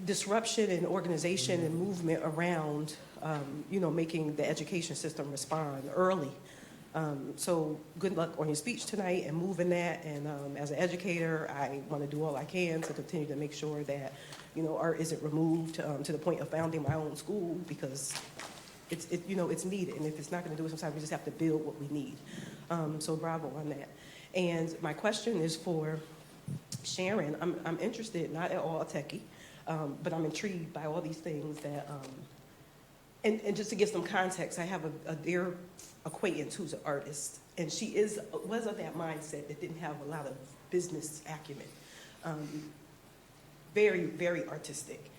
disruption and organization and movement around, making the education system respond early. So good luck on your speech tonight and moving that. And as an educator, I want to do all I can to continue to make sure that, art isn't removed to the point of founding my own school, because it's needed. And if it's not going to do it, sometimes we just have to build what we need. So bravo on that. And my question is for Sharon. I'm interested, not at all a techie, but I'm intrigued by all these things that, and just to give some context, I have a dear acquaintance who's an artist, and she was of that mindset that didn't have a lot of business acumen. Very, very artistic.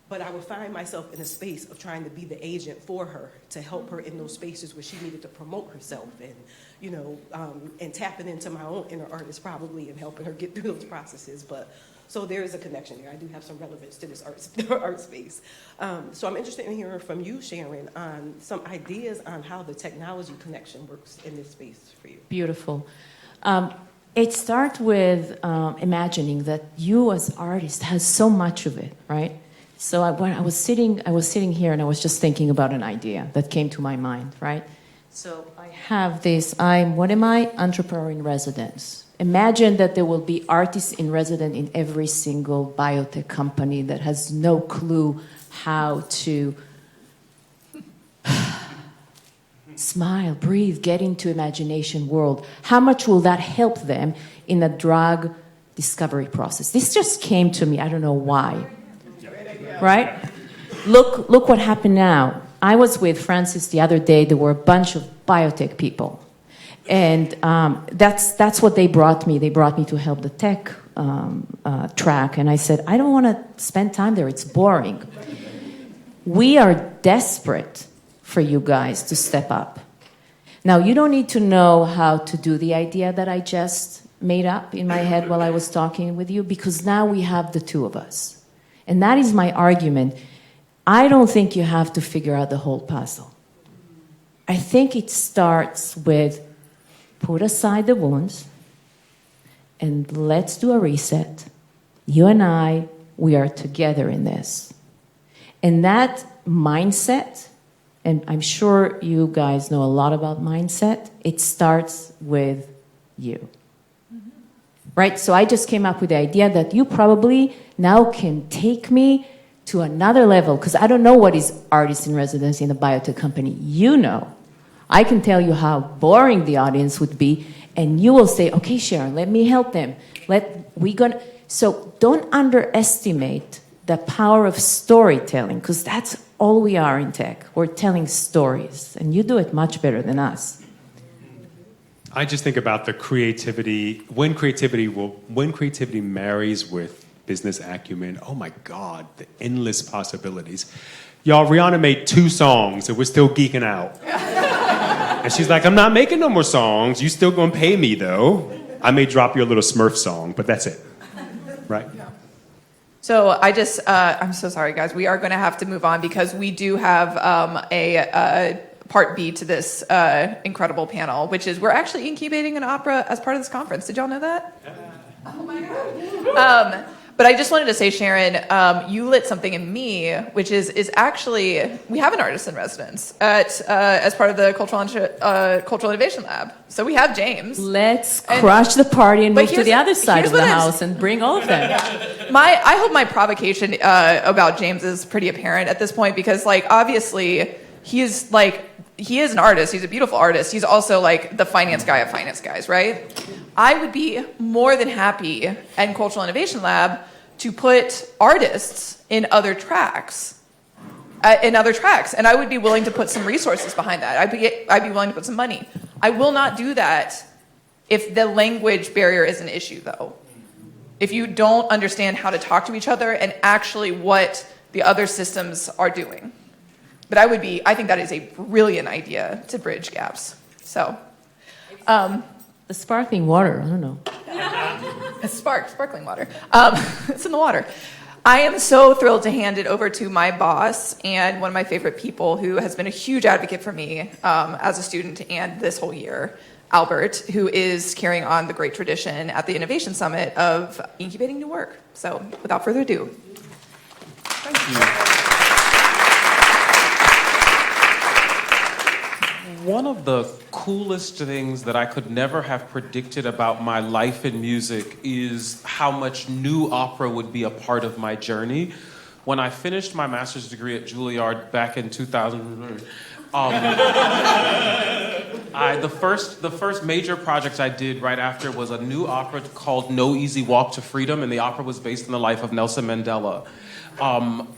But I would find myself in a space of trying to be the agent for her, to help her in those spaces where she needed to promote herself, and and tapping into my own inner artist probably, and helping her get through those processes. But so there is a connection there. I do have some relevance to this art space. So I'm interested in hearing from you, Sharon, on some ideas on how the technology connection works in this space for you. Beautiful. It starts with imagining that you as artist has so much of it, right? So when I was sitting here and I was just thinking about an idea that came to my mind, right? So I have this, entrepreneur in residence. Imagine that there will be artists in residence in every single biotech company that has no clue how to smile, breathe, get into imagination world. How much will that help them in a drug discovery process? This just came to me, I don't know why. Right? Look what happened now. I was with Francis the other day. There were a bunch of biotech people. And that's what they brought me. They brought me to help the tech track. And I said, I don't want to spend time there. It's boring. We are desperate for you guys to step up. Now, you don't need to know how to do the idea that I just made up in my head while I was talking with you, because now we have the two of us. And that is my argument. I don't think you have to figure out the whole puzzle. I think it starts with put aside the wounds and let's do a reset. You and I, we are together in this. And that mindset, and I'm sure you guys know a lot about mindset, it starts with you. Right? So I just came up with the idea that you probably now can take me to another level, because I don't know what is artist in residency in a biotech company. You know. I can tell you how boring the audience would be, and you will say, okay, Sharon, let me help them. So don't underestimate the power of storytelling, because that's all we are in tech. We're telling stories, and you do it much better than us. I just think about the creativity, when creativity marries with business acumen, oh my God, the endless possibilities. Y'all, Rihanna made 2 songs and we're still geeking out. And she's like, I'm not making no more songs. You still gonna pay me though. I may drop you a little Smurf song, but that's it. Right? So I'm so sorry, guys. We are going to have to move on because we do have a part B to this incredible panel, which is we're actually incubating an opera as part of this conference. Did y'all know that? Oh my God. But I just wanted to say, Sharon, you lit something in me, which is actually, we have an artist in residence as part of the Cultural Innovation Lab. So we have James. Let's crush the party and move to the other side of the house and bring all of them. I hope my provocation about James is pretty apparent at this point because, like, obviously, he is an artist. He's a beautiful artist. He's also, like, the finance guy of finance guys, right? I would be more than happy at Cultural Innovation Lab to put artists in other tracks. And I would be willing to put some resources behind that. I'd be willing to put some money. I will not do that if the language barrier is an issue, though. If you don't understand how to talk to each other and actually what the other systems are doing. But I think that is a brilliant idea to bridge gaps. So, the sparkling water, I don't know. Sparkling water. It's in the water. I am so thrilled to hand it over to my boss and one of my favorite people who has been a huge advocate for me as a student and this whole year, Albert, who is carrying on the great tradition at the Innovation Summit of incubating new work. So without further ado. Thank you. One of the coolest things that I could never have predicted about my life in music is how much new opera would be a part of my journey. When I finished my master's degree at Juilliard back in 2000, the first major project I did right after was a new opera called No Easy Walk to Freedom, and the opera was based on the life of Nelson Mandela.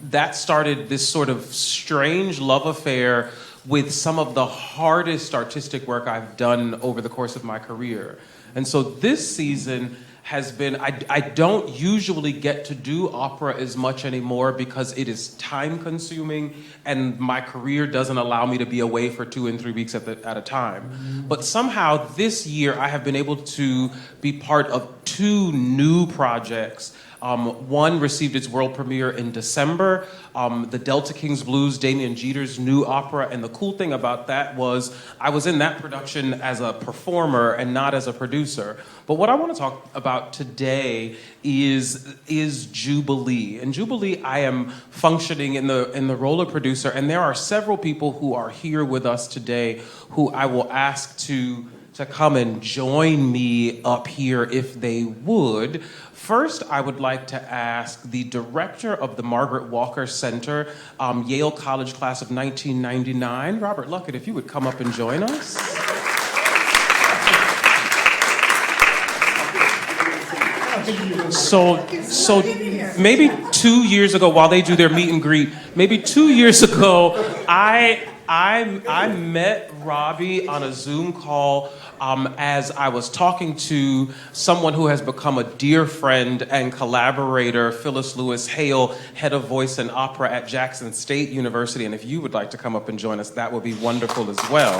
That started this sort of strange love affair with some of the hardest artistic work I've done over the course of my career. And so this season has been, I don't usually get to do opera as much anymore because it is time consuming and my career doesn't allow me to be away for 2 and 3 weeks at a time. But somehow this year I have been able to be part of 2 new projects. One received its world premiere in December, the Delta Kings Blues, Damian Jeter's new opera, and the cool thing about that was I was in that production as a performer and not as a producer. But what I want to talk about today is Jubilee. In Jubilee, I am functioning in the role of producer, and there are several people who are here with us today who I will ask to come and join me up here if they would. First, I would like to ask the director of the Margaret Walker Center, Yale College class of 1999, Robert Luckett, if you would come up and join us. So maybe 2 years ago, while they do their meet and greet, maybe 2 years ago, I met Robbie on a Zoom call as I was talking to someone who has become a dear friend and collaborator, Phyllis Lewis Hale, head of voice and opera at Jackson State University. And if you would like to come up and join us, that would be wonderful as well.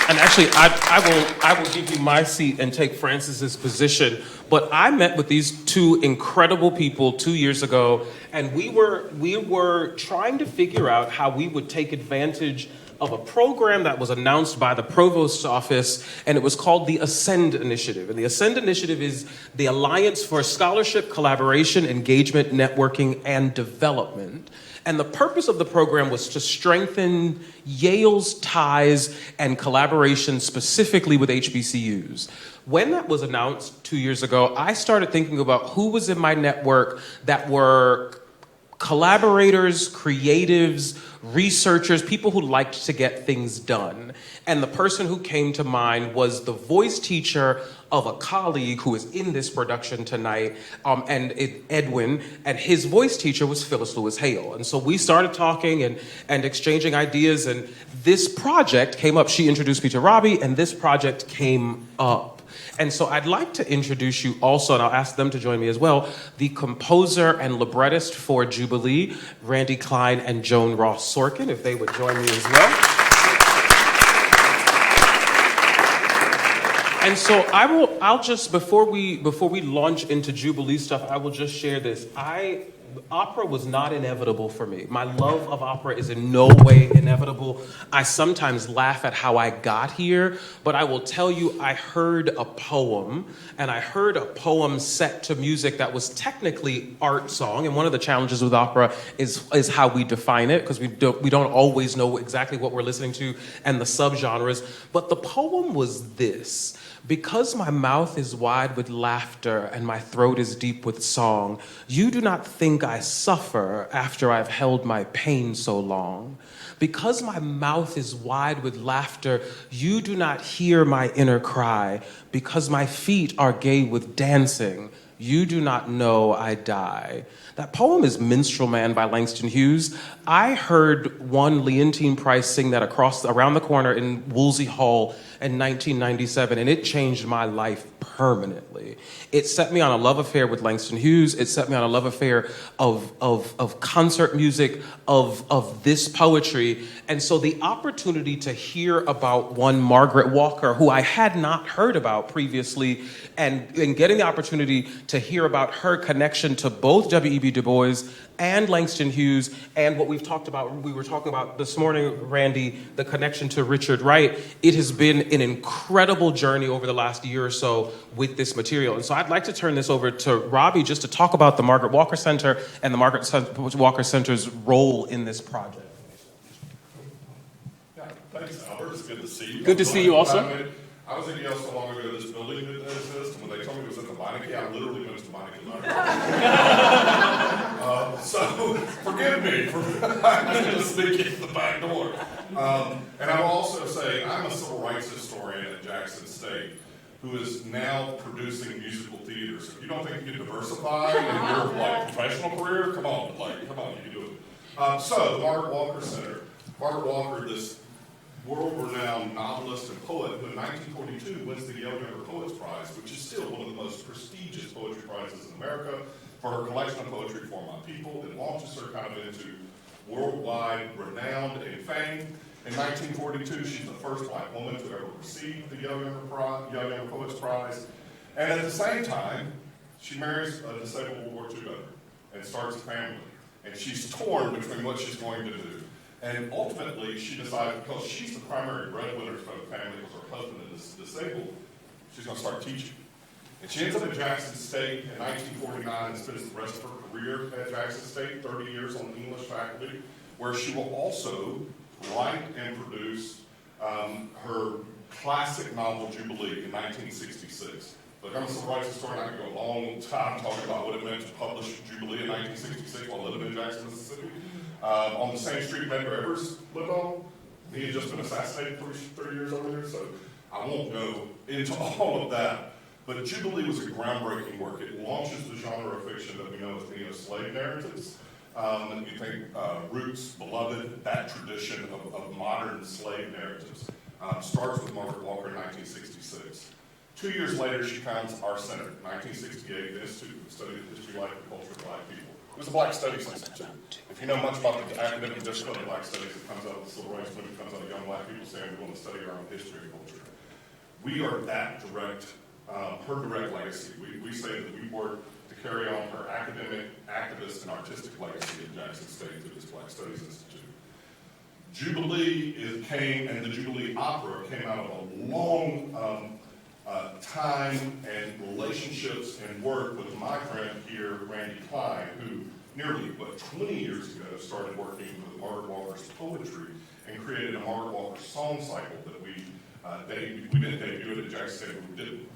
And actually, I will give you my seat and take Francis's position. But I met with these 2 incredible people 2 years ago, and we were trying to figure out how we would take advantage of a program that was announced by the Provost's office, and it was called the Ascend Initiative. And the Ascend Initiative is the Alliance for Scholarship, Collaboration, Engagement, Networking, and Development. And the purpose of the program was to strengthen Yale's ties and collaboration specifically with HBCUs. When that was announced 2 years ago, I started thinking about who was in my network that were collaborators, creatives, researchers, people who liked to get things done. And the person who came to mind was the voice teacher of a colleague who is in this production tonight, Edwin, and his voice teacher was Phyllis Lewis Hale. And so we started talking and exchanging ideas, and this project came up. She introduced me to Robbie, and this project came up. And so I'd like to introduce you also, and I'll ask them to join me as well, the composer and librettist for Jubilee, Randy Klein and Joan Ross Sorkin, if they would join me as well. And so I'll just, before we launch into Jubilee stuff, I will just share this. Opera was not inevitable for me. My love of opera is in no way inevitable. I sometimes laugh at how I got here, but I will tell you, I heard a poem, and I heard a poem set to music that was technically art song. And one of the challenges with opera is how we define it, because we don't always know exactly what we're listening to and the subgenres. But the poem was this: because my mouth is wide with laughter and my throat is deep with song, you do not think I suffer after I've held my pain so long. Because my mouth is wide with laughter, you do not hear my inner cry. Because my feet are gay with dancing, you do not know I die. That poem is Minstrel Man by Langston Hughes. I heard one Leontine Price sing that around the corner in Woolsey Hall in 1997, and it changed my life permanently. It set me on a love affair with Langston Hughes. It set me on a love affair of concert music, of this poetry. And so the opportunity to hear about one Margaret Walker, who I had not heard about previously, and getting the opportunity to hear about her connection to both W.E.B. Du Bois and Langston Hughes, and what we were talking about this morning, Randy, the connection to Richard Wright. It has been an incredible journey over the last year or so with this material. And so I'd like to turn this over to Robbie just to talk about the Margaret Walker Center and the Margaret Walker Center's role in this project. Yeah, thanks, Albert. It's good to see you. Good to see you also. I was in Yale so long ago, this building didn't exist, and when they told me it was at the Meineke, I literally went to Meineke. So forgive me for just sneaking in the back door. And I will also say I'm a civil rights historian at Jackson State who is now producing musical theater. So if you don't think you can diversify in your professional career, come on, you can do it. So the Margaret Walker Center. Margaret Walker, this world-renowned novelist and poet who in 1942 wins the Yale Younger Poets Prize, which is still one of the most prestigious poetry prizes in America, for her collection of poetry For My People. It launches her kind of into worldwide renown and fame. In 1942, she's the first black woman to ever receive the Yale Younger Poets Prize. And at the same time, she marries a disabled World War II veteran and starts a family. And she's torn between what she's going to do. And ultimately, she decided, because she's the primary breadwinner for the family because her husband is disabled, she's going to start teaching. And she ends up at Jackson State in 1949 and spends the rest of her career at Jackson State, 30 years on the English faculty, where she will also write and produce her classic novel, Jubilee, in 1966. Look, I'm a civil rights historian. I could go a long time talking about what it meant to publish Jubilee in 1966 while living in Jackson, Mississippi. On the same street Medgar Evers lived on. He had just been assassinated 30 years earlier, so I won't go into all of that. But Jubilee was a groundbreaking work. It launches the genre of fiction that we know as neo-slave narratives. You think Roots, Beloved, that tradition of modern slave narratives starts with Margaret Walker in 1966. 2 years later, she founds our center, 1968, the Institute for the Study of the History, Life, and Culture of Black People. It was a Black Studies Institute. If you know much about the academic discipline of Black Studies, it comes out of the Civil Rights Movement, it comes out of young Black people saying we want to study our own history and culture. We are that direct, her direct legacy. We say that we work to carry on her academic, activist, and artistic legacy at Jackson State through this Black Studies Institute. Jubilee came, and the Jubilee Opera came out of a long time and relationships and work with my friend here, Randy Klein, who nearly, 20 years ago started working with Margaret Walker's poetry and created a Margaret Walker song cycle that we didn't debut it at Jackson State,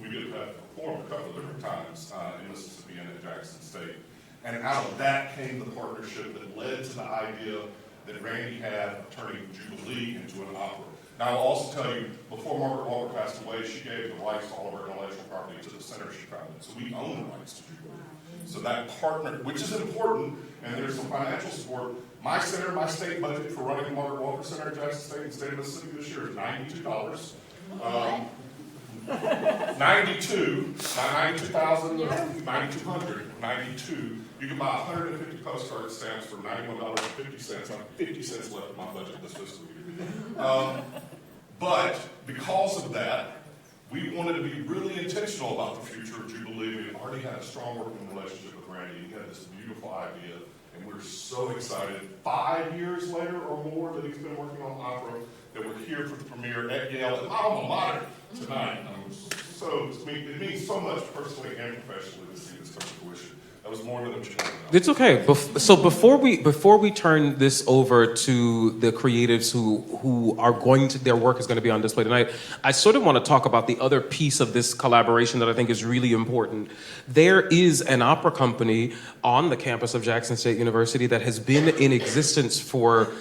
we did perform a couple of different times in Mississippi and at Jackson State. And out of that came the partnership that led to the idea that Randy had of turning Jubilee into an opera. Now, I'll also tell you, before Margaret Walker passed away, she gave the rights to all of our intellectual property to the center she founded. So we own the rights to Jubilee. So that partner, which is important, and there's some financial support. My center, my state budget for running the Margaret Walker Center at Jackson State and State of Mississippi this year is $92. 92, not 92,000, 9,200, 92. You can buy 150 postcard stamps for $91.50. I'm 50 cents left in my budget this fiscal year. But because of that, we wanted to be really intentional about the future of Jubilee. We already had a strong working relationship with Randy. He had this beautiful idea, and we're so excited 5 years later or more that he's been working on opera, that we're here for the premiere at Yale, at my alma mater tonight. It means so much personally and professionally to see this come to fruition. That was more than a chance. It's okay. So before we turn this over to the creatives who are going to, their work is going to be on display tonight, I sort of want to talk about the other piece of this collaboration that I think is really important. There is an opera company on the campus of Jackson State University that has been in existence for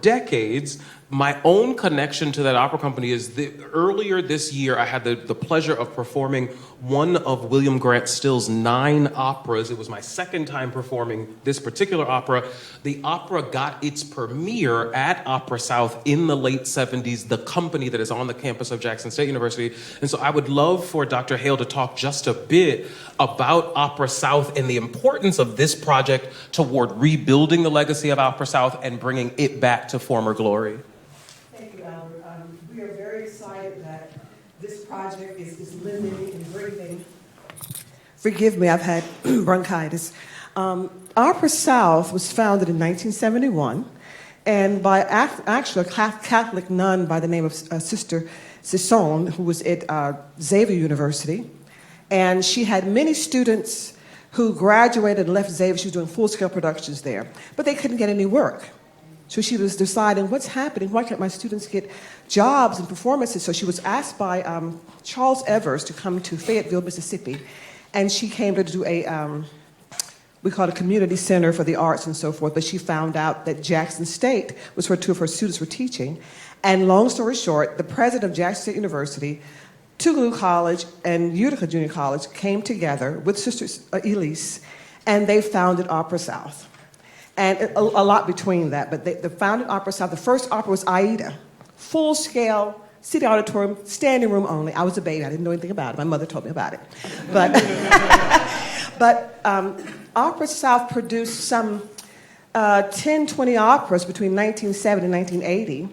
decades. My own connection to that opera company is earlier this year, I had the pleasure of performing one of William Grant Still's 9 operas. It was my second time performing this particular opera. The opera got its premiere at Opera South in the late 70s, the company that is on the campus of Jackson State University. And so I would love for Dr. Hale to talk just a bit about Opera South and the importance of this project toward rebuilding the legacy of Opera South and bringing it back to former glory. Thank you, Albert. We are very excited that this project is living and breathing. Forgive me, I've had bronchitis. Opera South was founded in 1971, and by actually a Catholic nun by the name of Sister Sisson, who was at Xavier University. And she had many students who graduated and left Xavier. She was doing full-scale productions there, but they couldn't get any work. So she was deciding, what's happening? Why can't my students get jobs and performances? So she was asked by Charles Evers to come to Fayetteville, Mississippi, and she came to do we call it a community center for the arts and so forth, but she found out that Jackson State was where 2 of her students were teaching. And long story short, the president of Jackson State University, Tougaloo College, and Utica Junior College came together with Sister Elise, and they founded Opera South. And a lot between that, but the founded Opera South, the first opera was Aida, full-scale, city auditorium, standing room only. I was a baby, I didn't know anything about it. My mother told me about it. But Opera South produced some 10, 20 operas between 1970 and 1980.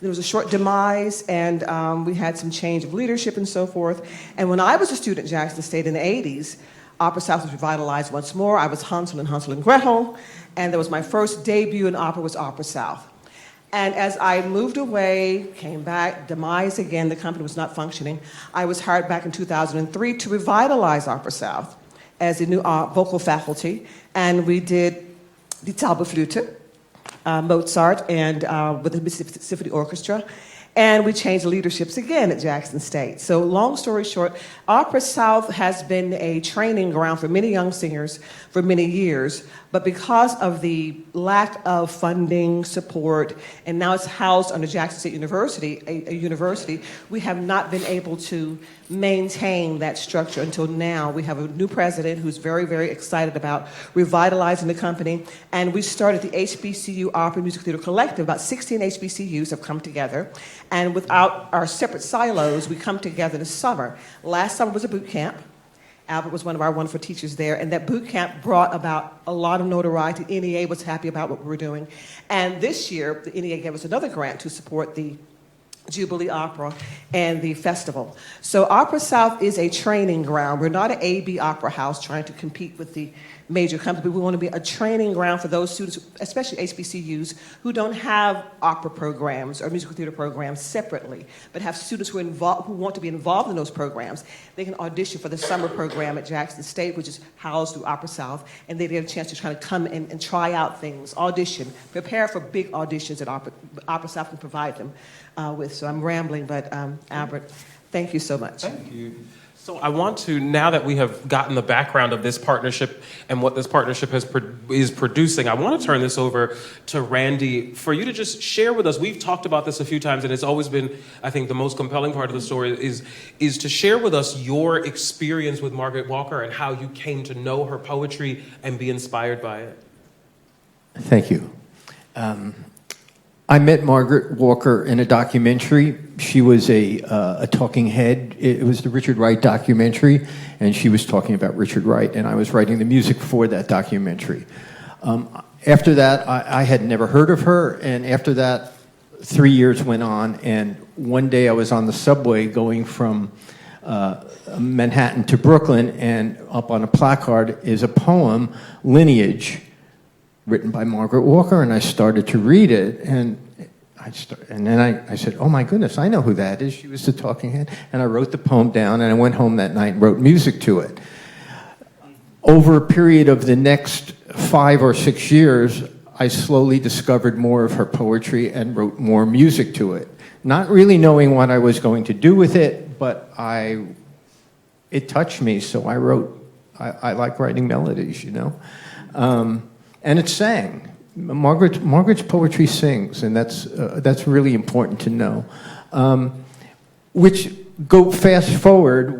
There was a short demise, and we had some change of leadership and so forth. And when I was a student at Jackson State in the 80s, Opera South was revitalized once more. I was Hansel and Gretel, and that was my first debut in opera was Opera South. And as I moved away, came back, demise again, the company was not functioning, I was hired back in 2003 to revitalize Opera South as a new vocal faculty, and we did Die Zauberflöte, Mozart, and with the Mississippi Symphony Orchestra. And we changed leaderships again at Jackson State. So long story short, Opera South has been a training ground for many young singers for many years, but because of the lack of funding, support, and now it's housed under Jackson State University, a university, we have not been able to maintain that structure until now. We have a new president who's very, very excited about revitalizing the company, and we started the HBCU Opera Music Theater Collective. About 16 HBCUs have come together, and without our separate silos, we come together this summer. Last summer was a boot camp. Albert was one of our wonderful teachers there, and that boot camp brought about a lot of notoriety. NEA was happy about what we were doing. And this year, the NEA gave us another grant to support the Jubilee Opera and the festival. So Opera South is a training ground. We're not an A-B opera house trying to compete with the major company. We want to be a training ground for those students, especially HBCUs, who don't have opera programs or musical theater programs separately, but have students who want to be involved in those programs. They can audition for the summer program at Jackson State, which is housed through Opera South, and they get a chance to try to come in and try out things, audition, prepare for big auditions that Opera South can provide them with. So I'm rambling, but Albert, thank you so much. Thank you. So I want to, now that we have gotten the background of this partnership and what this partnership is producing, I want to turn this over to Randy for you to just share with us. We've talked about this a few times, and it's always been, I think, the most compelling part of the story is to share with us your experience with Margaret Walker and how you came to know her poetry and be inspired by it. Thank you. I met Margaret Walker in a documentary. She was a talking head. It was the Richard Wright documentary, and she was talking about Richard Wright, and I was writing the music for that documentary. After that, I had never heard of her, and after that, 3 years went on, and one day I was on the subway going from Manhattan to Brooklyn, and up on a placard is a poem, Lineage, written by Margaret Walker, and I started to read it, and then I said, oh my goodness, I know who that is. She was the talking head. And I wrote the poem down, and I went home that night and wrote music to it. Over a period of the next 5 or 6 years, I slowly discovered more of her poetry and wrote more music to it. Not really knowing what I was going to do with it, but it touched me, so I wrote. I like writing melodies, you know. And it sang. Margaret's poetry sings, and that's really important to know. Go fast forward,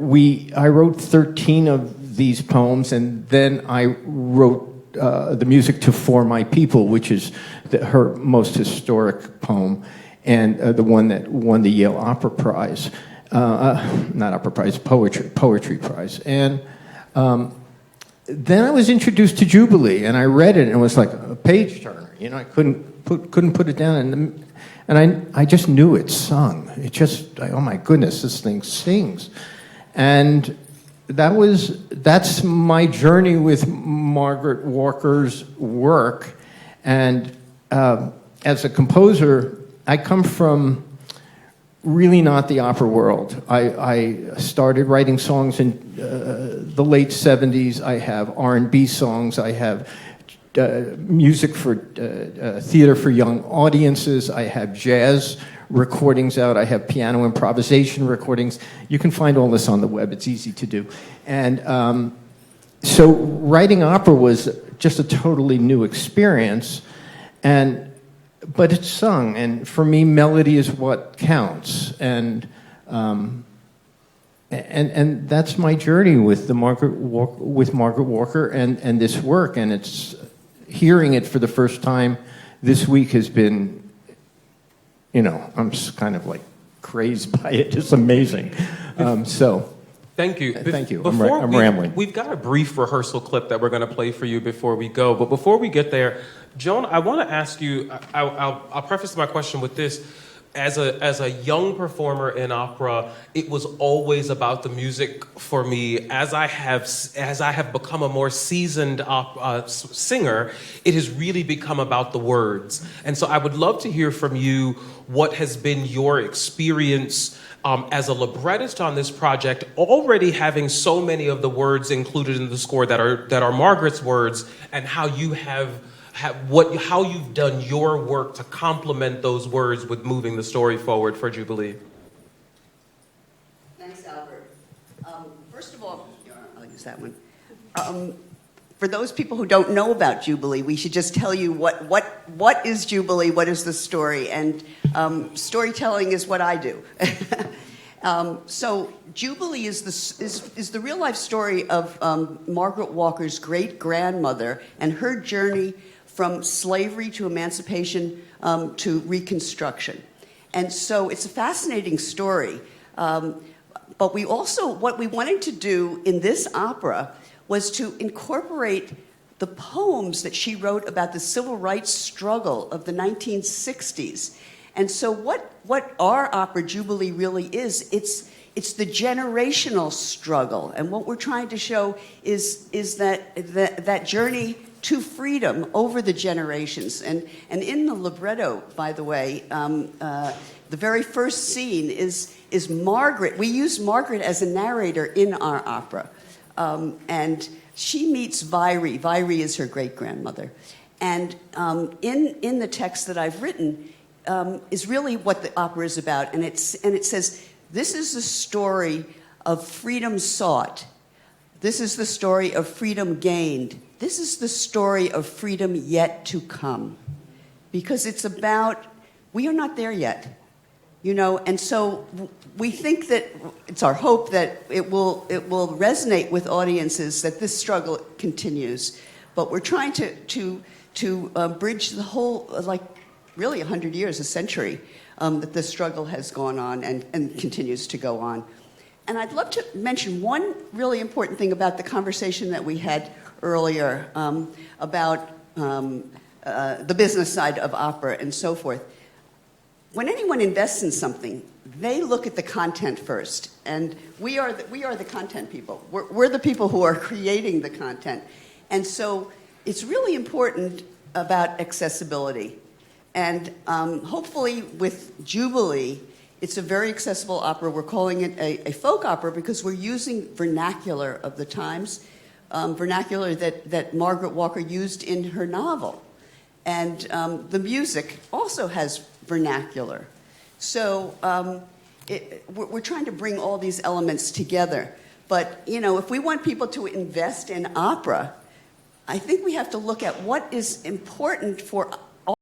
I wrote 13 of these poems, and then I wrote the music to For My People, which is her most historic poem, and the one that won the Yale Opera Prize. Not Opera Prize, Poetry Prize. And then I was introduced to Jubilee, and I read it, and it was like a page turner. You know, I couldn't put it down, and I just knew it sung. Oh my goodness, this thing sings, and that's my journey with Margaret Walker's work. And as a composer, I come from really not the opera world. I started writing songs in the late 70s. I have R&B songs. I have music for theater for young audiences. I have jazz recordings out. I have piano improvisation recordings. You can find all this on the web. It's easy to do. And so writing opera was just a totally new experience. But it's sung, and for me, melody is what counts, and that's my journey with Margaret Walker and this work, and it's hearing it for the first time this week has been, you know, I'm just kind of like crazed by it. It's amazing. Thank you. Thank you. I'm rambling. We've got a brief rehearsal clip that we're going to play for you before we go. But before we get there, Joan, I want to ask you, I'll preface my question with this. As a young performer in opera, it was always about the music for me. As I have become a more seasoned singer, it has really become about the words. And so I would love to hear from you what has been your experience as a librettist on this project, already having so many of the words included in the score that are Margaret's words, and how you how you've done your work to complement those words with moving the story forward for Jubilee. Thanks, Albert. First of all, I'll use that one. For those people who don't know about Jubilee, we should just tell you what is Jubilee, what is the story, and storytelling is what I do. So Jubilee is the real life story of Margaret Walker's great grandmother and her journey from slavery to emancipation to Reconstruction. And so it's a fascinating story. But what we wanted to do in this opera was to incorporate the poems that she wrote about the civil rights struggle of the 1960s. And so what our opera Jubilee really is, it's the generational struggle. And what we're trying to show is that journey to freedom over the generations. And in the libretto, by the way, the very first scene is Margaret. We use Margaret as a narrator in our opera. And she meets Vairi. Vairi is her great-grandmother. And in the text that I've written is really what the opera is about. And it says, this is the story of freedom sought. This is the story of freedom gained. This is the story of freedom yet to come. Because it's about, we are not there yet. And so we think that it's our hope that it will resonate with audiences that this struggle continues. But we're trying to bridge the whole, really 100 years, a century, that this struggle has gone on and continues to go on. And I'd love to mention one really important thing about the conversation that we had earlier about the business side of opera and so forth. When anyone invests in something, they look at the content first, and we are the content people. We're the people who are creating the content, and so it's really important about accessibility. And hopefully, with Jubilee, it's a very accessible opera. We're calling it a folk opera because we're using vernacular of the times, vernacular that Margaret Walker used in her novel, and the music also has vernacular. So we're trying to bring all these elements together. But, if we want people to invest in opera, I think we have to look at what is important for